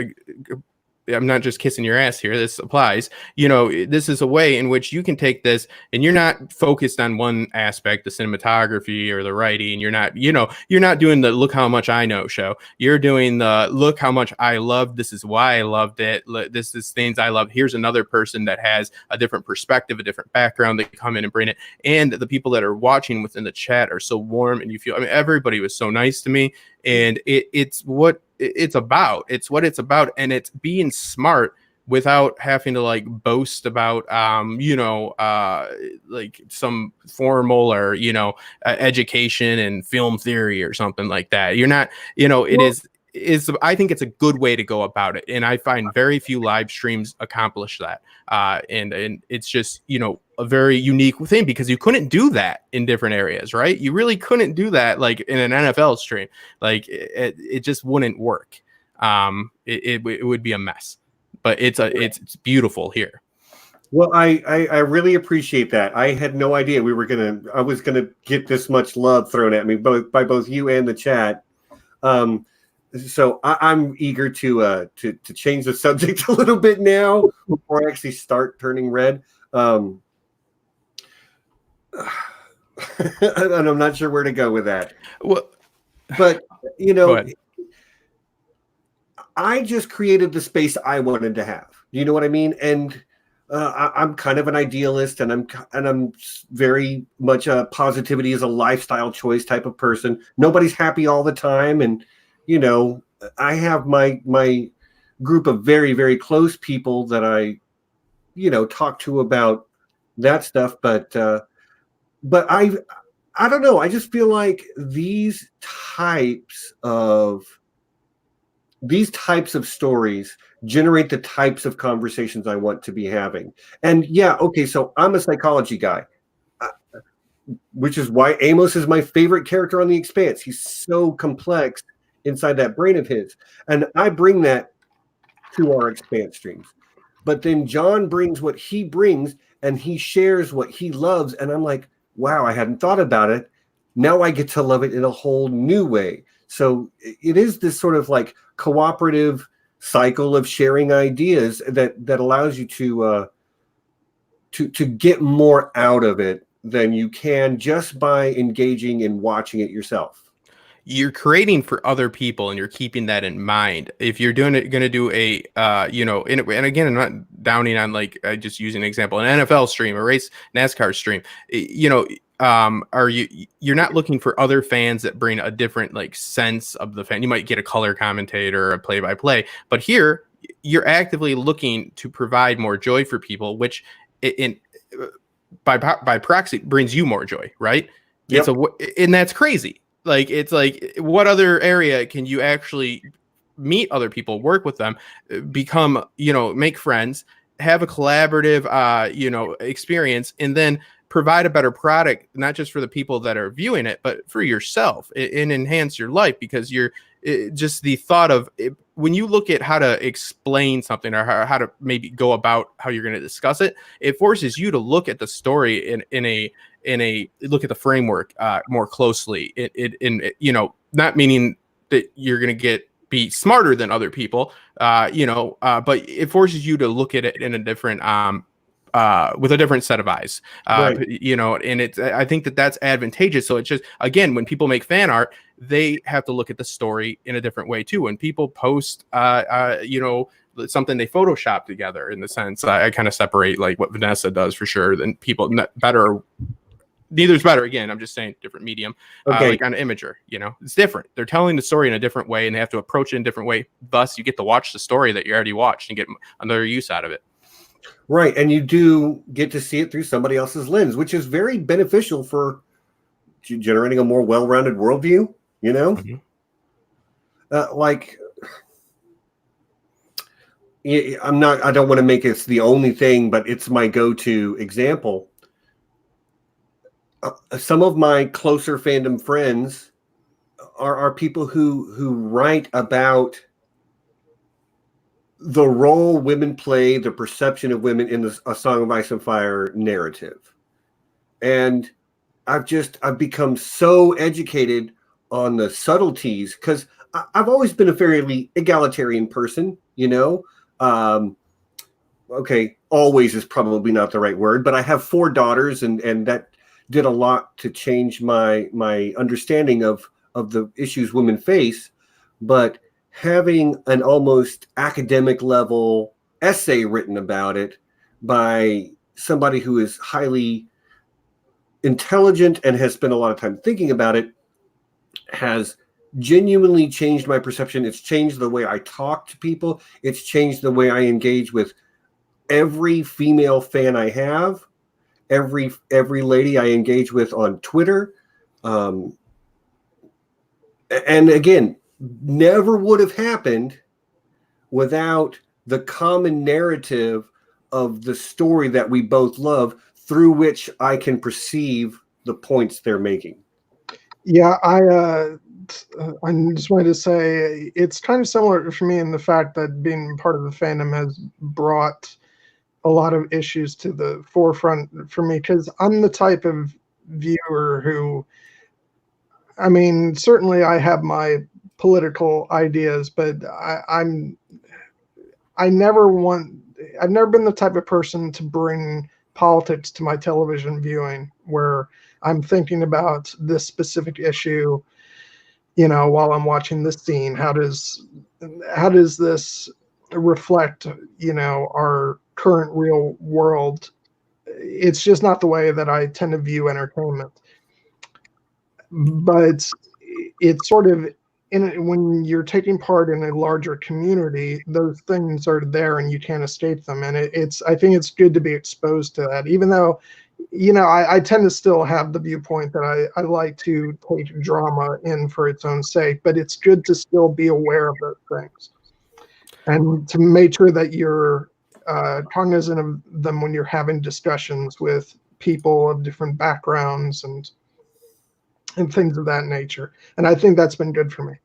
I'm not just kissing your ass here. This applies. This is a way in which you can take this and you're not focused on one aspect, the cinematography or the writing. You're not doing the look how much I know show. You're doing the look how much I loved. This is why I loved it. This is things I love. Here's another person that has a different perspective, a different background. They come in and bring it. And the people that are watching within the chat are so warm, and you feel, everybody was so nice to me. And it's what it's about. It's what it's about. And it's being smart without having to like boast about, like some formal or, education and film theory or something like that. You're not, I think it's a good way to go about it. And I find very few live streams accomplish that. And it's just, a very unique thing, because you couldn't do that in different areas, right? You really couldn't do that like in an NFL stream. Like it just wouldn't work. It would be a mess, but it's beautiful here. Well, I really appreciate that. I had no idea I was gonna get this much love thrown at me by both you and the chat. So I'm eager to change the subject a little bit now before I actually start turning red. And I'm not sure where to go with that. Well, but I just created the space I wanted to have. You know what I mean? And I'm kind of an idealist, and I'm very much a positivity is a lifestyle choice type of person. Nobody's happy all the time, and I have my group of very, very close people that I talk to about that stuff, but I don't know. I just feel like these types of stories generate the types of conversations I want to be having. And yeah, okay, so I'm a psychology guy, which is why Amos is my favorite character on The Expanse. He's so complex inside that brain of his. And I bring that to our Expanse streams. But then John brings what he brings, and he shares what he loves. And I'm like, wow, I hadn't thought about it. Now I get to love it in a whole new way. So it is this sort of like cooperative cycle of sharing ideas that allows you to get more out of it than you can just by engaging and watching it yourself. You're creating for other people and you're keeping that in mind. If you're going to do a, and again, I'm not downing on, like, just using an example, an NFL stream, a race NASCAR stream, you're not looking for other fans that bring a different, like, sense of the fan. You might get a color commentator, a play-by-play, but here you're actively looking to provide more joy for people, which by proxy brings you more joy, right? Yep. And that's crazy. Like, it's like, what other area can you actually meet other people, work with them, become, make friends, have a collaborative, experience, and then provide a better product, not just for the people that are viewing it, but for yourself, and enhance your life, because just the thought of it, when you look at how to explain something, or how to maybe go about how you're going to discuss it, it forces you to look at the story in a look at the framework more closely. Not meaning that you're going to be smarter than other people, but it forces you to look at it in a different with a different set of eyes, Right. And I think that's advantageous. So it's just, again, when people make fan art, they have to look at the story in a different way too. When people post, something they Photoshop together, in the sense, I kind of separate, like, what Vanessa does for sure, than people better. Neither's better. Again, I'm just saying different medium. Okay. Like on Imager, it's different. They're telling the story in a different way, and they have to approach it in a different way. Thus, you get to watch the story that you already watched and get another use out of it. Right. And you do get to see it through somebody else's lens, which is very beneficial for generating a more well-rounded worldview, Mm-hmm. I don't want to make it the only thing, but it's my go-to example. Some of my closer fandom friends are people who write about the role women play, the perception of women in A Song of Ice and Fire narrative. And I've become so educated on the subtleties, because I've always been a fairly egalitarian person, okay, always is probably not the right word, but I have 4 daughters, and that did a lot to change my understanding of the issues women face. But having an almost academic level essay written about it by somebody who is highly intelligent and has spent a lot of time thinking about it has genuinely changed my perception. It's changed the way I talk to people. It's changed the way I engage with every female fan I have, every lady I engage with on Twitter. And again, never would have happened without the common narrative of the story that we both love, through which I can perceive the points they're making. Yeah, I just wanted to say it's kind of similar for me in the fact that being part of the fandom has brought a lot of issues to the forefront for me, because I'm the type of viewer who, I mean, certainly I have my political ideas, but I've never been the type of person to bring politics to my television viewing, where I'm thinking about this specific issue, while I'm watching this scene. How does this reflect, our current real world? It's just not the way that I tend to view entertainment. But it's sort of, when you're taking part in a larger community, those things are there and you can't escape them. And I think it's good to be exposed to that, even though, I tend to still have the viewpoint that I like to take drama in for its own sake, but it's good to still be aware of those things and to make sure that you're cognizant of them when you're having discussions with people of different backgrounds and things of that nature. And I think that's been good for me.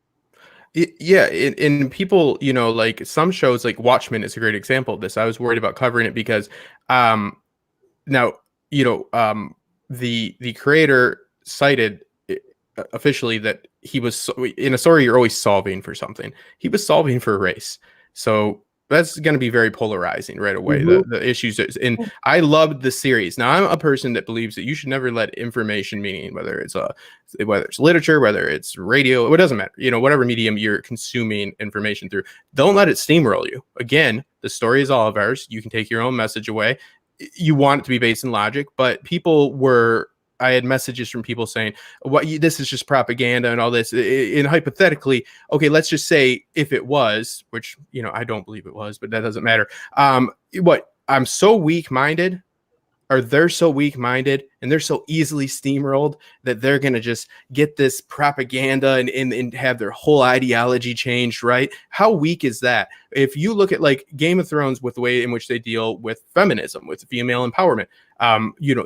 Yeah, in people, like some shows, like Watchmen is a great example of this. I was worried about covering it because now, the creator cited officially that he was in a story, you're always solving for something. He was solving for race. So that's going to be very polarizing right away. Mm-hmm. The issues, and I loved the series. Now I'm a person that believes that you should never let information, meaning whether it's literature, whether it's radio, it doesn't matter. Whatever medium you're consuming information through, don't let it steamroll you. Again, the story is all of ours. You can take your own message away. You want it to be based in logic, but I had messages from people saying, this is just propaganda and all this. And hypothetically, okay, let's just say if it was, which, I don't believe it was, but that doesn't matter. I'm so weak-minded, or they're so weak-minded, and they're so easily steamrolled that they're going to just get this propaganda and have their whole ideology changed, right? How weak is that? If you look at like Game of Thrones with the way in which they deal with feminism, with female empowerment,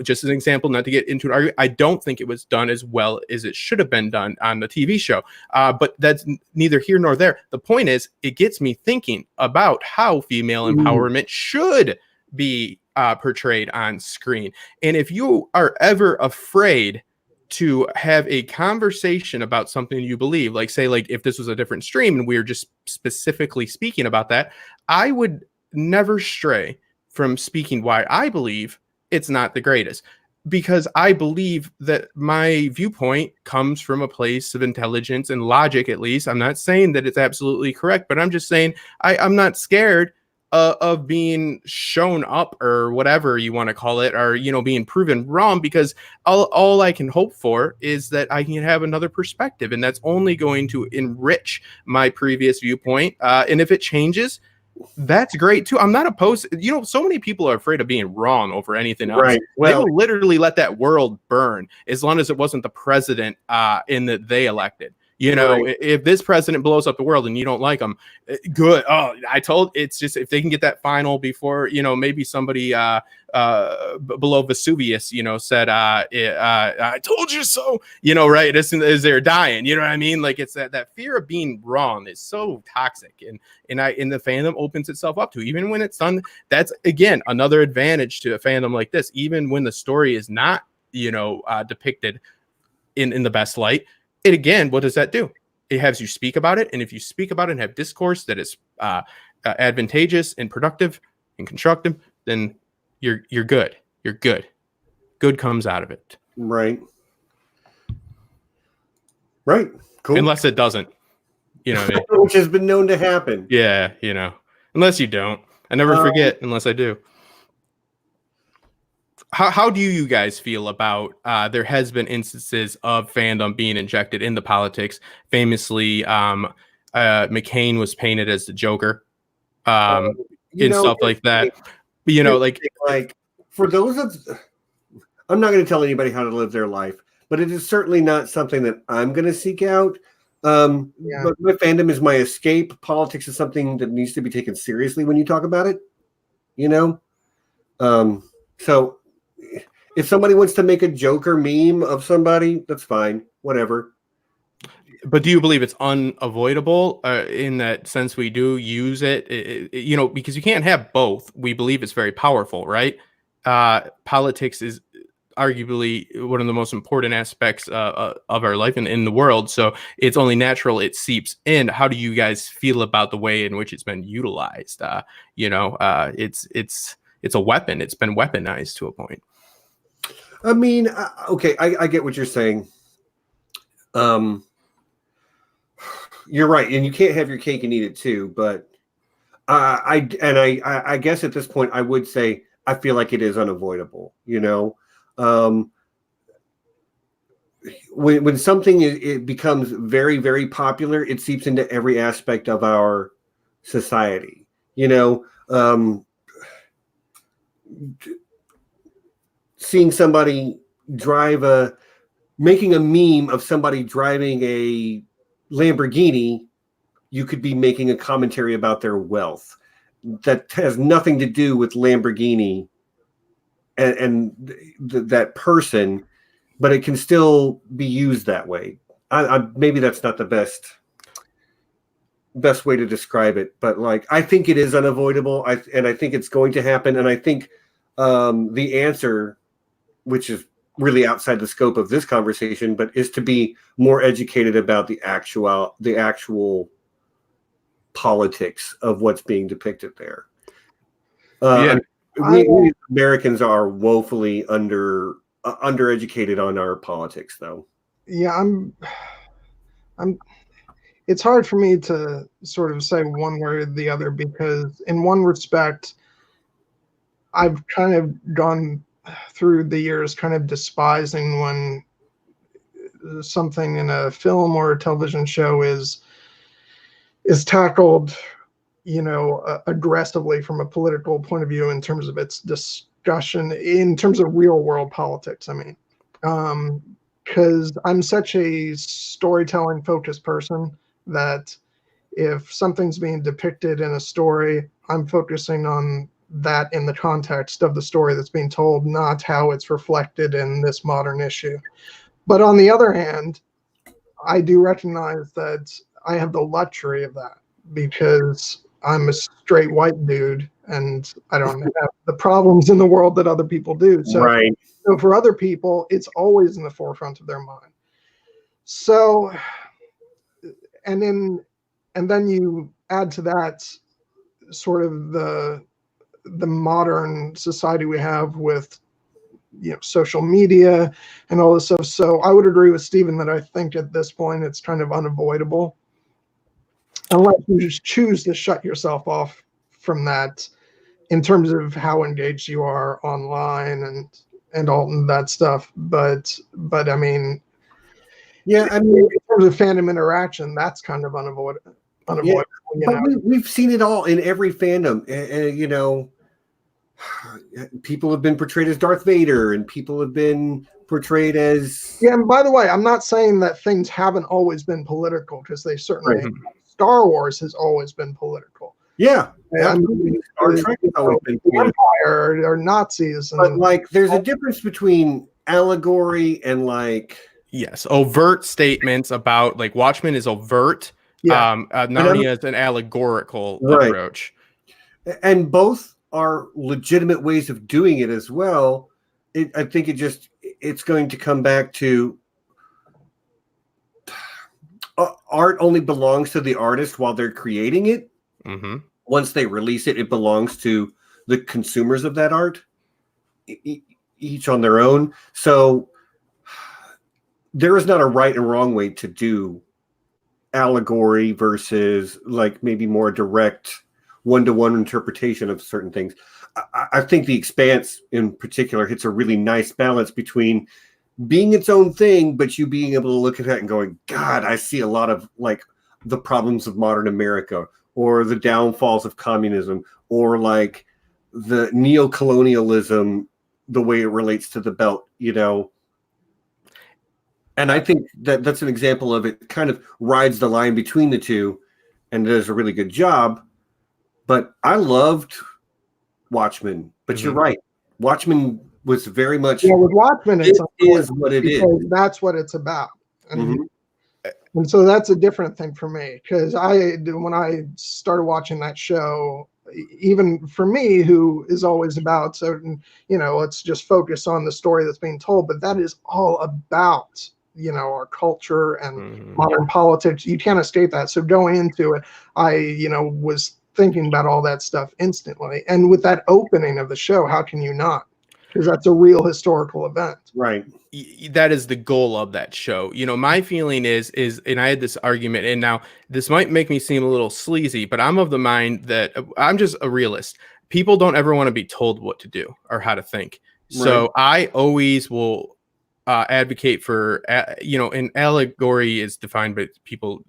just as an example, not to get into an argument, I don't think it was done as well as it should have been done on the TV show. But that's neither here nor there. The point is, it gets me thinking about how female empowerment should be portrayed on screen. And if you are ever afraid to have a conversation about something you believe, like say, like if this was a different stream and we were just specifically speaking about that, I would never stray from speaking why I believe it's not the greatest, because I believe that my viewpoint comes from a place of intelligence and logic, at least. I'm not saying that it's absolutely correct, but I'm just saying I'm not scared of being shown up, or whatever you want to call it, or being proven wrong, because all I can hope for is that I can have another perspective, and that's only going to enrich my previous viewpoint. And if it changes, that's great too. I'm not opposed. So many people are afraid of being wrong over anything else. Right. Well, they will literally let that world burn as long as it wasn't the president in that they elected. Right. If this president blows up the world and you don't like him, good. Oh, it's just, if they can get that final before, maybe somebody below Vesuvius, said, I told you so, right. As they're dying, you know what I mean? Like, it's that fear of being wrong is so toxic. And the fandom opens itself up to, even when it's done. That's, again, another advantage to a fandom like this, even when the story is not, depicted in the best light. It, again, what does that do? It has you speak about it. And if you speak about it and have discourse that is advantageous and productive and constructive, then you're good. You're good. Good comes out of it. Right. Right. Cool. Unless it doesn't. You know what I mean? Which has been known to happen. Yeah, unless you don't. I never forget unless I do. How do you guys feel about there has been instances of fandom being injected into politics? Famously, McCain was painted as the Joker, and stuff like that. But, like for those I'm not going to tell anybody how to live their life, but it is certainly not something that I'm going to seek out. But my fandom is my escape. Politics is something that needs to be taken seriously when you talk about it. So if somebody wants to make a Joker meme of somebody, that's fine. Whatever. But do you believe it's unavoidable in that sense? We do use it, because you can't have both. We believe it's very powerful, right? Politics is arguably one of the most important aspects of our life and in the world. So it's only natural it seeps in. How do you guys feel about the way in which it's been utilized? It's a weapon. It's been weaponized to a point. I mean, okay, I get what you're saying. You're right, and you can't have your cake and eat it too. But I guess at this point, I would say I feel like it is unavoidable. When something it becomes very, very popular, it seeps into every aspect of our society. Seeing somebody making a meme of somebody driving a Lamborghini, you could be making a commentary about their wealth that has nothing to do with Lamborghini and that person, but it can still be used that way. Maybe that's not the best way to describe it, but I think it is unavoidable. I think it's going to happen. And I think the answer, which is really outside the scope of this conversation, but is to be more educated about the actual politics of what's being depicted there. Yeah. We Americans are woefully undereducated on our politics, though. Yeah, I'm it's hard for me to sort of say one way or the other, because in one respect, I've kind of gone through the years kind of despising when something in a film or a television show is tackled, aggressively from a political point of view in terms of its discussion, in terms of real world politics. I mean, because I'm such a storytelling focused person that if something's being depicted in a story, I'm focusing on that in the context of the story that's being told, not how it's reflected in this modern issue. But on the other hand, I do recognize that I have the luxury of that because I'm a straight white dude and I don't have the problems in the world that other people do. So, Right. so for other people, it's always in the forefront of their mind. So, and then you add to that sort of the modern society we have with social media and all this stuff. So I would agree with Stephen that I think at this point it's kind of unavoidable unless you just choose to shut yourself off from that in terms of how engaged you are online and all that stuff. But I mean, Yeah, I mean, in terms of fandom interaction, that's kind of unavoidable. yeah, but we've seen it all in every fandom. People have been portrayed as Darth Vader, and people have been portrayed as. Yeah, and by the way, I'm not saying that things haven't always been political, because they certainly. Right. Star Wars has always been political. Yeah, I mean, Star Trek has always been political. Empire or Nazis, but like, there's a difference between allegory and like. Yes, overt statements about, like, Watchmen is overt. Yeah. Narnia is an allegorical approach, and both are legitimate ways of doing it as well. I think it's going to come back to art only belongs to the artist while they're creating it. Mm-hmm. Once they release it, it belongs to the consumers of that art, each on their own. So there is not a right and wrong way to do allegory versus like maybe more direct one-to-one interpretation of certain things. I think The Expanse in particular hits a really nice balance between being its own thing, but you being able to look at that and going, God, I see a lot of like the problems of modern America, or the downfalls of communism, or like the neo-colonialism, the way it relates to the belt, And I think that's an example of it kind of rides the line between the two and does a really good job. But I loved Watchmen. But You're right. Watchmen was very much. Yeah, with Watchmen, it is what it is. That's what it's about. And so that's a different thing for me, because when I started watching that show, even for me, who is always about certain, let's just focus on the story that's being told, but that is all about, our culture and modern politics. You can't escape that. So going into it, I, was thinking about all that stuff instantly. And with that opening of the show, how can you not? Because that's a real historical event. Right. That is the goal of that show. My feeling is, and I had this argument, and now this might make me seem a little sleazy, but I'm of the mind that I'm just a realist. People don't ever want to be told what to do or how to think. Right. So I always will advocate for, and allegory is defined by people.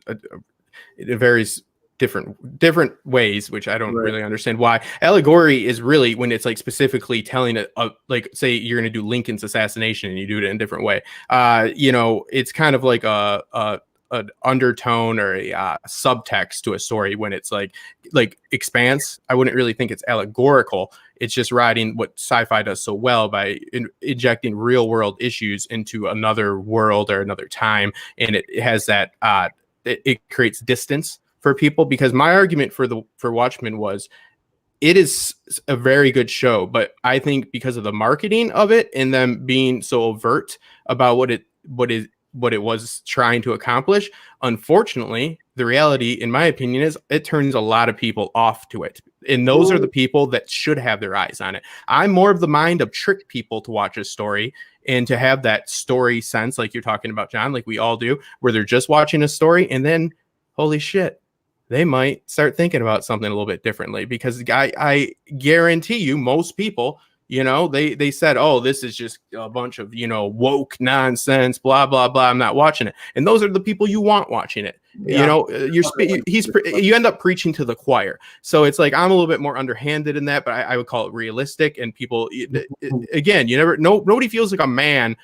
It varies different ways, which I don't really understand why. Allegory is really when it's like specifically telling like, say you're going to do Lincoln's assassination and you do it in a different way. It's kind of like an undertone or a subtext to a story. When it's like Expanse, I wouldn't really think it's allegorical. It's just writing what sci-fi does so well by injecting real world issues into another world or another time, and it has that it creates distance for people. Because my argument for Watchmen was, it is a very good show, but I think because of the marketing of it and them being so overt about what what it was trying to accomplish. Unfortunately, the reality, in my opinion, is it turns a lot of people off to it. And those are the people that should have their eyes on it. I'm more of the mind of trick people to watch a story and to have that story sense, like you're talking about, John, like we all do, where they're just watching a story and then, holy shit, they might start thinking about something a little bit differently. Because I guarantee you, most people, you know, they said, oh, this is just a bunch of, you know, woke nonsense, blah, blah, blah. I'm not watching it. And those are the people you want watching it. Yeah. You know, you end up preaching to the choir. So it's like, I'm a little bit more underhanded in that, but I would call it realistic. And people, again, nobody feels like a man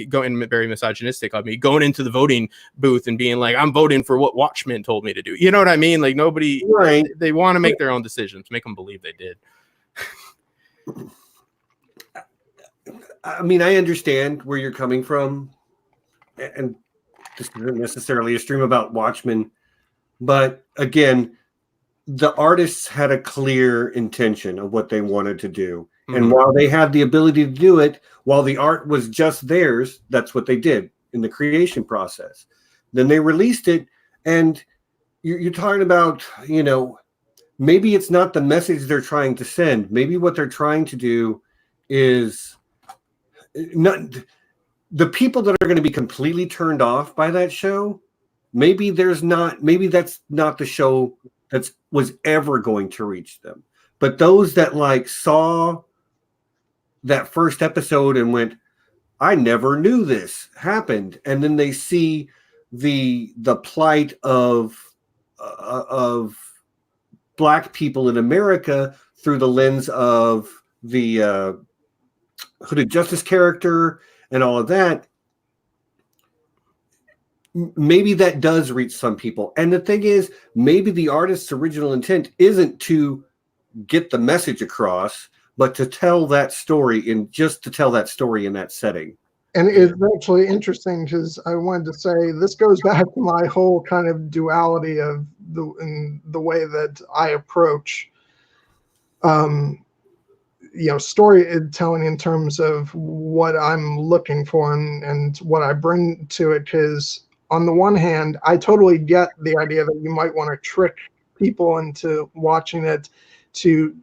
going very misogynistic of me, going into the voting booth and being like, I'm voting for what Watchmen told me to do. You know what I mean? Like nobody, right. They want to make their own decisions, make them believe they did. I mean, I understand where you're coming from, and this isn't necessarily a stream about Watchmen, but again, the artists had a clear intention of what they wanted to do. Mm-hmm. And while they had the ability to do it, while the art was just theirs, that's what they did in the creation process. Then they released it, and you're talking about, you know, maybe it's not the message they're trying to send. Maybe what they're trying to do is not the people that are going to be completely turned off by that show. Maybe that's not the show that was ever going to reach them. But those that like saw that first episode and went, I never knew this happened. And then they see the plight of Black people in America through the lens of the Hooded Justice character and all of that. Maybe that does reach some people. And the thing is, maybe the artist's original intent isn't to get the message across, but to tell that story in that setting. And it's actually interesting because I wanted to say this goes back to my whole kind of duality of the way that I approach, storytelling in terms of what I'm looking for and what I bring to it. Because on the one hand, I totally get the idea that you might want to trick people into watching it to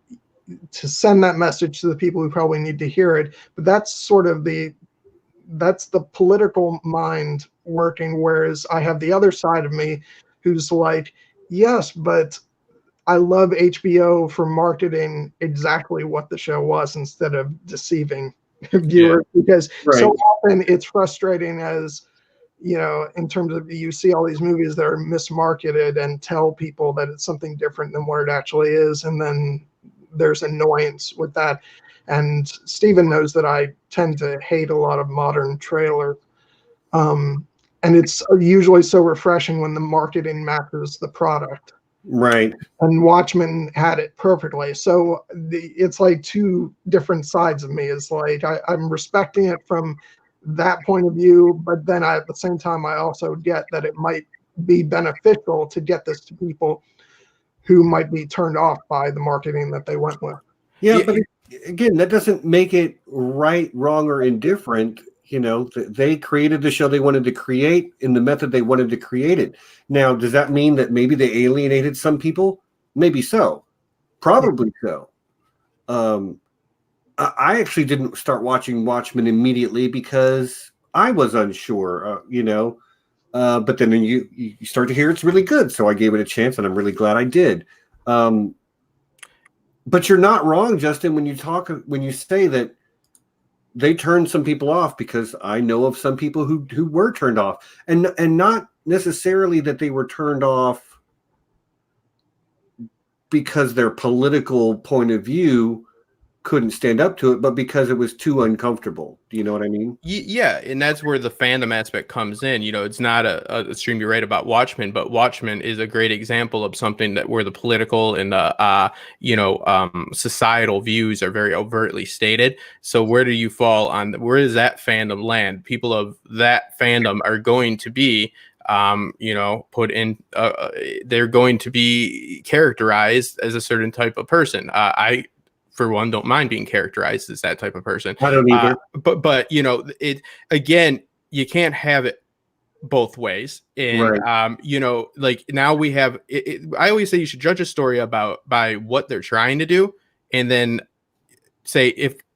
send that message to the people who probably need to hear it. But that's sort of that's the political mind working, whereas I have the other side of me who's like, yes, but I love HBO for marketing exactly what the show was instead of deceiving viewers, because so often it's frustrating as, you know, in terms of you see all these movies that are mismarketed and tell people that it's something different than what it actually is. And then there's annoyance with that. And Stephen knows that I tend to hate a lot of modern trailers. And it's usually so refreshing when the marketing matches the product. Right. And Watchmen had it perfectly. So it's like two different sides of me. It's like I'm respecting it from that point of view, but then at the same time, I also get that it might be beneficial to get this to people who might be turned off by the marketing that they went with. Yeah, but again, that doesn't make it right, wrong, or indifferent. You know, they created the show they wanted to create in the method they wanted to create it. Now, does that mean that maybe they alienated some people? Maybe so. Probably so. I actually didn't start watching Watchmen immediately because I was unsure, but then you start to hear it's really good. So I gave it a chance, and I'm really glad I did. But you're not wrong, Justin, when you say that they turned some people off, because I know of some people who were turned off, and not necessarily that they were turned off because their political point of view couldn't stand up to it, but because it was too uncomfortable. Do you know what I mean? Yeah, and that's where the fandom aspect comes in. You know, it's not a stream you write about Watchmen, but Watchmen is a great example of something that where the political and the societal views are very overtly stated. So where do you fall on? Where does that fandom land? People of that fandom are going to be put in, they're going to be characterized as a certain type of person. I, for one, don't mind being characterized as that type of person. I don't either. But you know, it again, you can't have it both ways. And Right. you know, like now we have I always say you should judge a story by what they're trying to do, and then say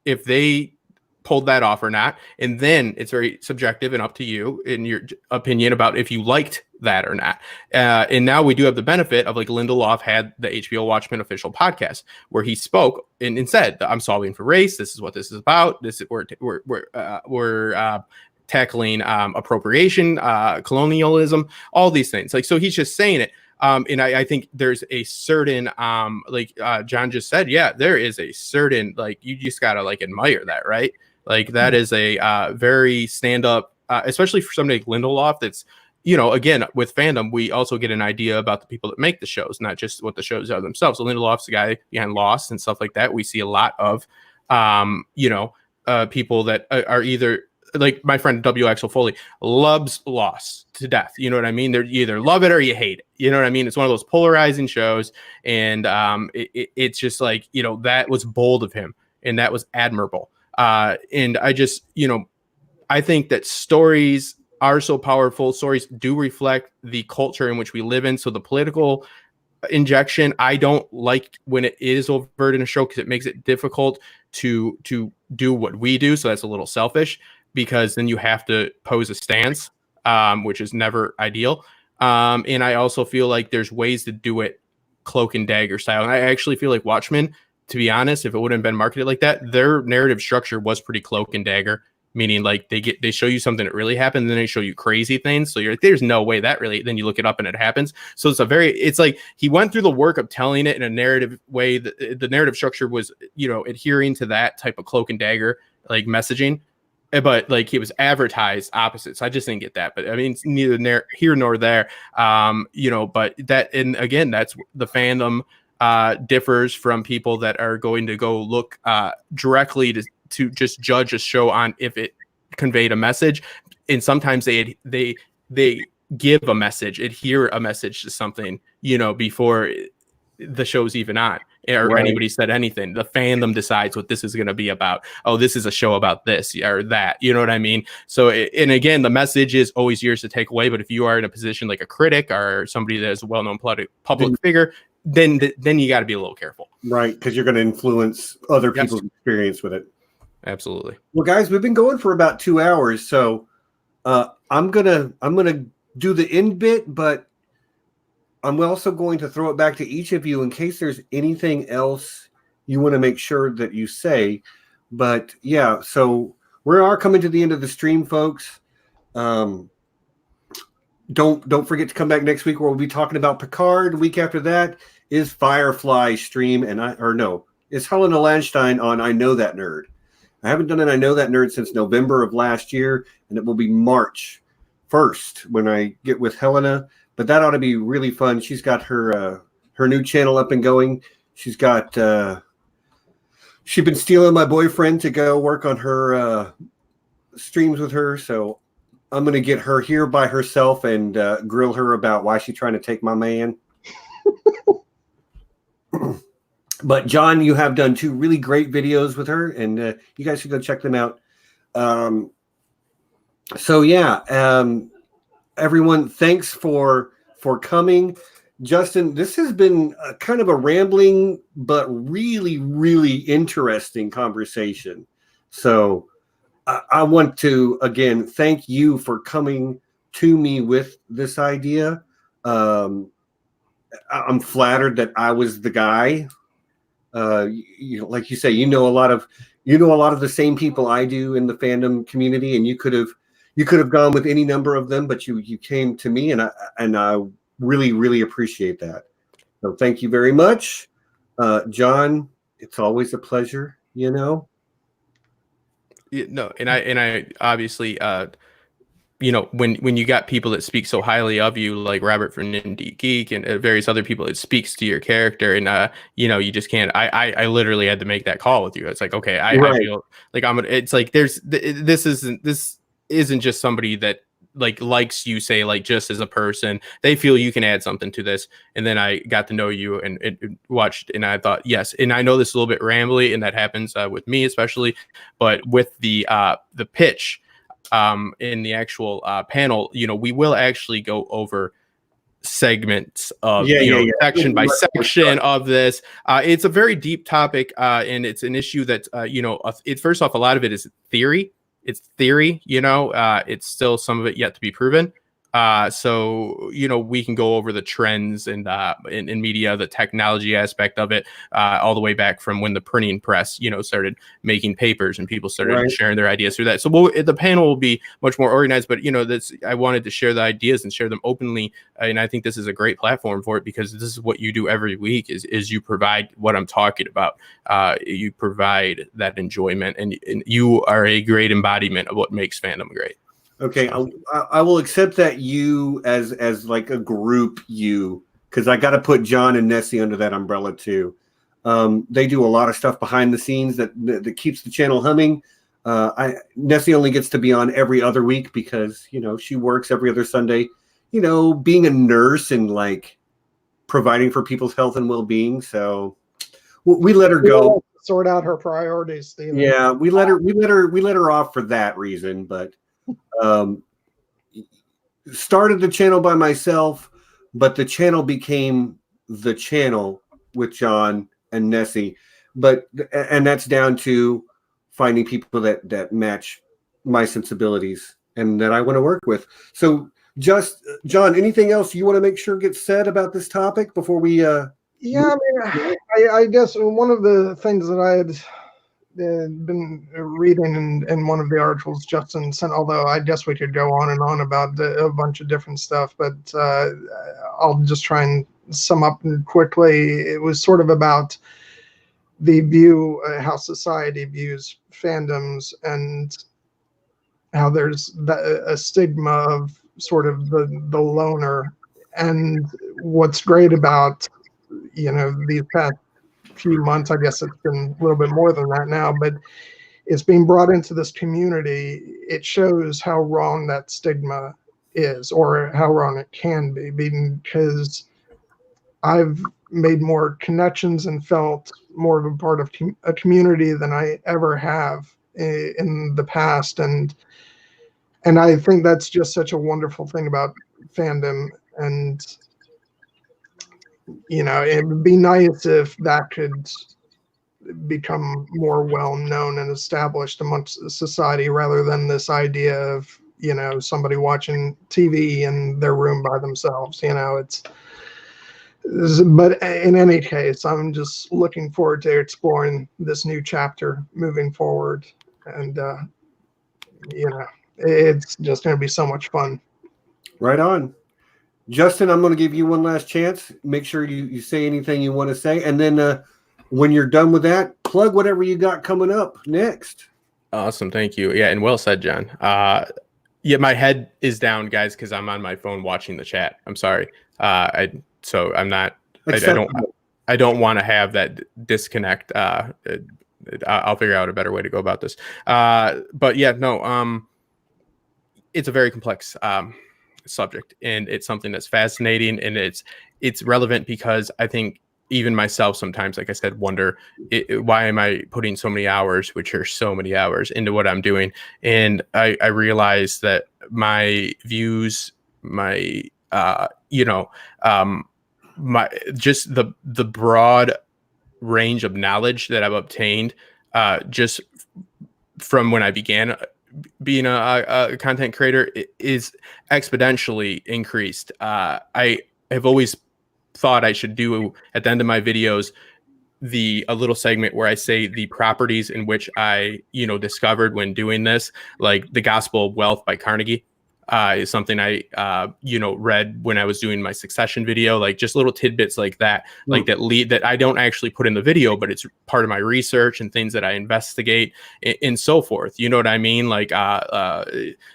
if they pulled that off or not, and then it's very subjective and up to you in your opinion about if you liked that or not. And now we do have the benefit of, like, Lindelof had the HBO Watchmen official podcast where he spoke and said, I'm solving for race, this is what this is about, this is we're tackling appropriation, colonialism, all these things. Like, so he's just saying it. And I think there's a certain, like John just said, yeah, there is a certain, like, you just gotta, like, admire that, right? Like, that is a very stand up, especially for somebody like Lindelof. That's, you know, again, with Fandom, we also get an idea about the people that make the shows, not just what the shows are themselves. So Lindelof's the guy behind Lost and stuff like that. We see a lot of, you know, people that are either, like my friend W. Axel Foley loves Lost to death. You know what I mean? They're, you either love it or you hate it. You know what I mean? It's one of those polarizing shows. And it's just like, you know, that was bold of him and that was admirable. And I just, you know, I think that stories are so powerful. Stories do reflect the culture in which we live in. So the political injection, I don't like when it is overt in a show, because it makes it difficult to do what we do. So that's a little selfish, because then you have to pose a stance, which is never ideal. And I also feel like there's ways to do it cloak and dagger style. And I actually feel like Watchmen, to be honest, if it wouldn't have been marketed like that, their narrative structure was pretty cloak and dagger, meaning like they show you something that really happened, and then they show you crazy things. So you're like, there's no way that really, then you look it up and it happens. So it's like he went through the work of telling it in a narrative way. The narrative structure was, you know, adhering to that type of cloak and dagger, like, messaging. But like, it was advertised opposite. So I just didn't get that. But I mean, it's neither here nor there. You know, but that, and again, that's the fandom differs from people that are going to go look directly to just judge a show on if it conveyed a message. And sometimes they give a message, adhere a message to something, you know, before the show's even on, or Right. anybody said anything. The fandom decides what this is going to be about. Oh, this is a show about this or that. You know what I mean? So, and again, the message is always yours to take away. But if you are in a position like a critic or somebody that is a well-known public figure, then you got to be a little careful. Right. Because you're going to influence other Yes. people's experience with it. Absolutely. Well, guys, we've been going for about 2 hours. So I'm gonna do the end bit, but I'm also going to throw it back to each of you in case there's anything else you want to make sure that you say. But yeah, so we are coming to the end of the stream, folks. Don't forget to come back next week where we'll be talking about Picard. The week after that is Firefly stream, and it's Helena Landstein on I Know That Nerd. I haven't done an I Know That Nerd since November of last year, and it will be March 1st when I get with Helena. But that ought to be really fun. She's got her new channel up and going. She's got she's been stealing my boyfriend to go work on her streams with her. So I'm going to get her here by herself and grill her about why she's trying to take my man. But John, you have done 2 really great videos with her, and you guys should go check them out. So yeah, everyone, thanks for coming. Justin, this has been kind of a rambling but really, really interesting conversation. So I want to, again, thank you for coming to me with this idea. I'm flattered that I was the guy. You know, like you say, you know a lot of the same people I do in the fandom community, and you could have gone with any number of them, but you came to me, and I really, really appreciate that. So thank you very much, John. It's always a pleasure. You know. No, and I obviously, you know, when you got people that speak so highly of you, like Robert from Indie Geek and various other people, it speaks to your character, and you know, you just can't. I literally had to make that call with you. It's like, okay, I feel like it's like this isn't just somebody that like likes you, say, like, just as a person. They feel you can add something to this. And then I got to know you and watched, and I thought, yes. And I know this is a little bit rambly, and that happens with me especially, but with the pitch, in the actual panel, we will actually go over segments of section by section of this. It's a very deep topic, and it's an issue that first off, a lot of it is theory. It's theory, it's still some of it yet to be proven. So we can go over the trends and in media, the technology aspect of it, all the way back from when the printing press started making papers and people started sharing their ideas through that. So the panel will be much more organized, but I wanted to share the ideas and share them openly, and I think this is a great platform for it, because this is what you do every week is you provide what I'm talking about. You provide that enjoyment, and you are a great embodiment of what makes fandom great. Okay, I will accept that you as like a group, because I got to put John and Nessie under that umbrella too. They do a lot of stuff behind the scenes that keeps the channel humming. Nessie only gets to be on every other week because she works every other Sunday. Being a nurse and like providing for people's health and well-being. So we let her go. Sort out her priorities, Steven. Yeah, we let her off for that reason, but. Started the channel by myself, but the channel became the channel with John and Nessie. And that's down to finding people that match my sensibilities and that I want to work with. So, John, anything else you want to make sure gets said about this topic before we? Yeah, I guess one of the things that I had been reading in one of the articles Justin sent, although I guess we could go on and on about a bunch of different stuff, but I'll just try and sum up quickly. It was sort of about the view, how society views fandoms, and how there's a stigma of sort of the loner. And what's great about these past few months, I guess it's been a little bit more than that now, but it's being brought into this community. It shows how wrong that stigma is, or how wrong it can be, because I've made more connections and felt more of a part of a community than I ever have in the past, and I think that's just such a wonderful thing about fandom. And it would be nice if that could become more well known and established amongst society, rather than this idea of somebody watching TV in their room by themselves. But in any case, I'm just looking forward to exploring this new chapter moving forward, and it's just going to be so much fun. Right on. Justin, I'm going to give you one last chance. Make sure you say anything you want to say. And then when you're done with that, plug whatever you got coming up next. Awesome. Thank you. Yeah. And well said, John. My head is down, guys, because I'm on my phone watching the chat. I'm sorry. So I'm not, I don't want to have that disconnect. I'll figure out a better way to go about this. But yeah, no, it's a very complex subject, and it's something that's fascinating, and it's relevant because I think even myself sometimes, like I said, wonder why am I putting so many hours, which are so many hours, into what I'm doing. And I realize that my views, my just the broad range of knowledge that I've obtained just from when I began being a content creator is exponentially increased. I have always thought I should do at the end of my videos a little segment where I say the properties in which I discovered when doing this, like The Gospel of Wealth by Carnegie. Is something I read when I was doing my Succession video, like just little tidbits like that, like that I don't actually put in the video, but it's part of my research and things that I investigate and so forth. You know what I mean? Like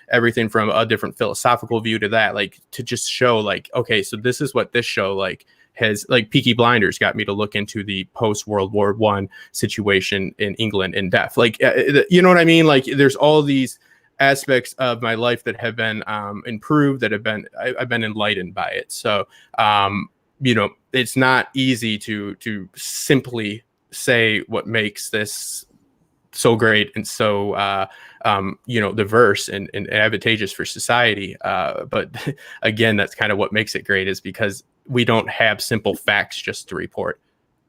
everything from a different philosophical view to that, like to just show like, okay, so this is what this show like has, like Peaky Blinders got me to look into the post World War I situation in England in depth. Like, you know what I mean? Like there's all these aspects of my life that have been improved, that have been I've been enlightened by it. So it's not easy to simply say what makes this so great and so diverse and advantageous for society. But again, that's kind of what makes it great, is because we don't have simple facts just to report.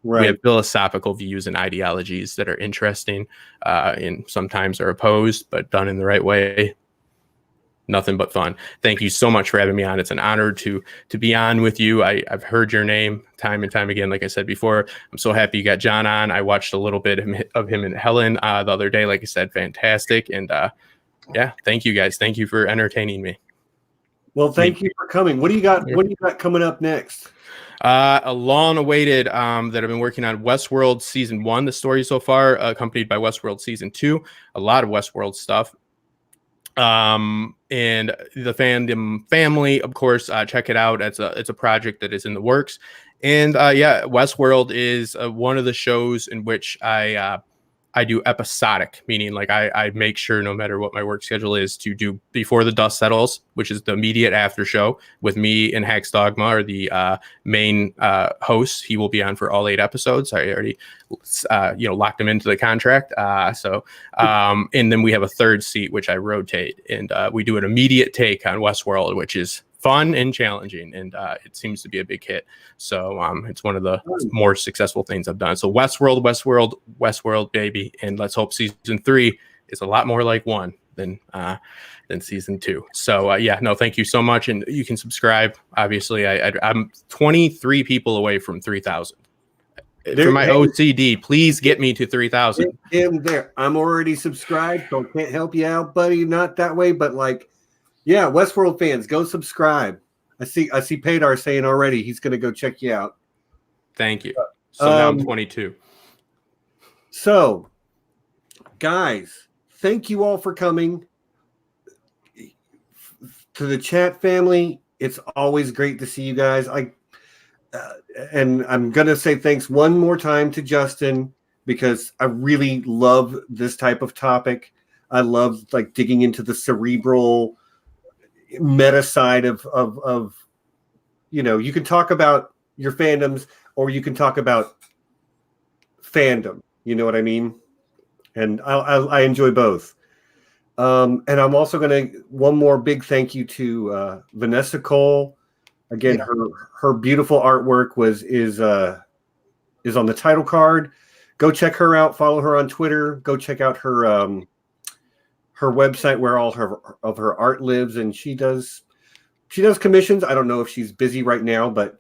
Right. We have philosophical views and ideologies that are interesting and sometimes are opposed, but done in the right way. Nothing but fun. Thank you so much for having me on. It's an honor to be on with you. I've heard your name time and time again. Like I said before, I'm so happy you got John on. I watched a little bit of him and Helen the other day. Like I said, fantastic. And yeah, thank you guys. Thank you for entertaining me. Well, thank you for coming. What do you got? What do you got coming up next? A long-awaited that I've been working on, Westworld Season 1, the story so far, accompanied by Westworld Season 2. A lot of Westworld stuff. And the Fandom family, of course, check it out. It's a project that is in the works. And yeah, Westworld is one of the shows in which I do episodic, meaning like I make sure no matter what my work schedule is to do Before the Dust Settles, which is the immediate after show with me and Hax Dogma, or the main host. He will be on for all 8 episodes. I already locked him into the contract. And then we have a third seat, which I rotate, and we do an immediate take on Westworld, which is fun and challenging, and it seems to be a big hit. So it's one of the more successful things I've done. So Westworld, baby, and let's hope season 3 is a lot more like 1 than season 2. So yeah, no, thank you so much, and you can subscribe. Obviously, I'm 23 people away from 3,000. For my OCD, please get me to 3,000. There, I'm already subscribed, so I can't help you out, buddy. Not that way, but like. Yeah, Westworld fans, go subscribe. I see Paydar saying already he's going to go check you out. Thank you. So now I'm 22. So, guys, thank you all for coming. To the chat family, it's always great to see you guys. And I'm going to say thanks one more time to Justin, because I really love this type of topic. I love like digging into the cerebral meta side of you can talk about your fandoms, or you can talk about fandom, you know what I mean? And I enjoy both. And I'm also going to one more big thank you to Vanessa Cole. Again, her beautiful artwork is on the title card. Go check her out, follow her on Twitter, go check out her website where all her art lives, and she does commissions. I don't know if she's busy right now, but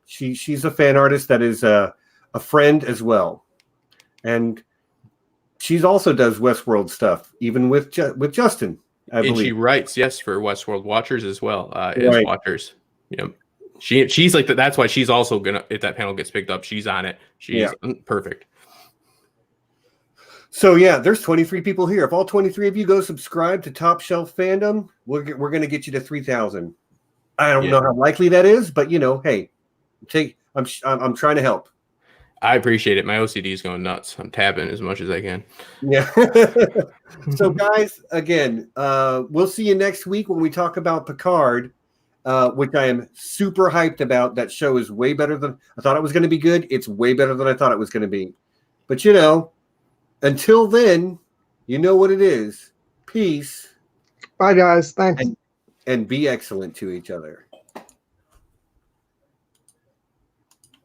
she's a fan artist that is a friend as well, and she's also does Westworld stuff, even with Justin, I believe. And she writes for Westworld Watchers as well, as Watchers. She's like that. That's why she's also gonna, if that panel gets picked up, she's on it. She's perfect. So yeah, there's 23 people here. If all 23 of you go subscribe to Top Shelf Fandom, we're going to get you to 3,000. I don't know how likely that is, but hey, I'm trying to help. I appreciate it. My OCD is going nuts. I'm tapping as much as I can. Yeah. So guys, again, we'll see you next week when we talk about Picard, which I am super hyped about. That show is way better than I thought it was going to be. Good. It's way better than I thought it was going to be. But until then, you know what it is. Peace. Bye, guys. Thanks. And be excellent to each other.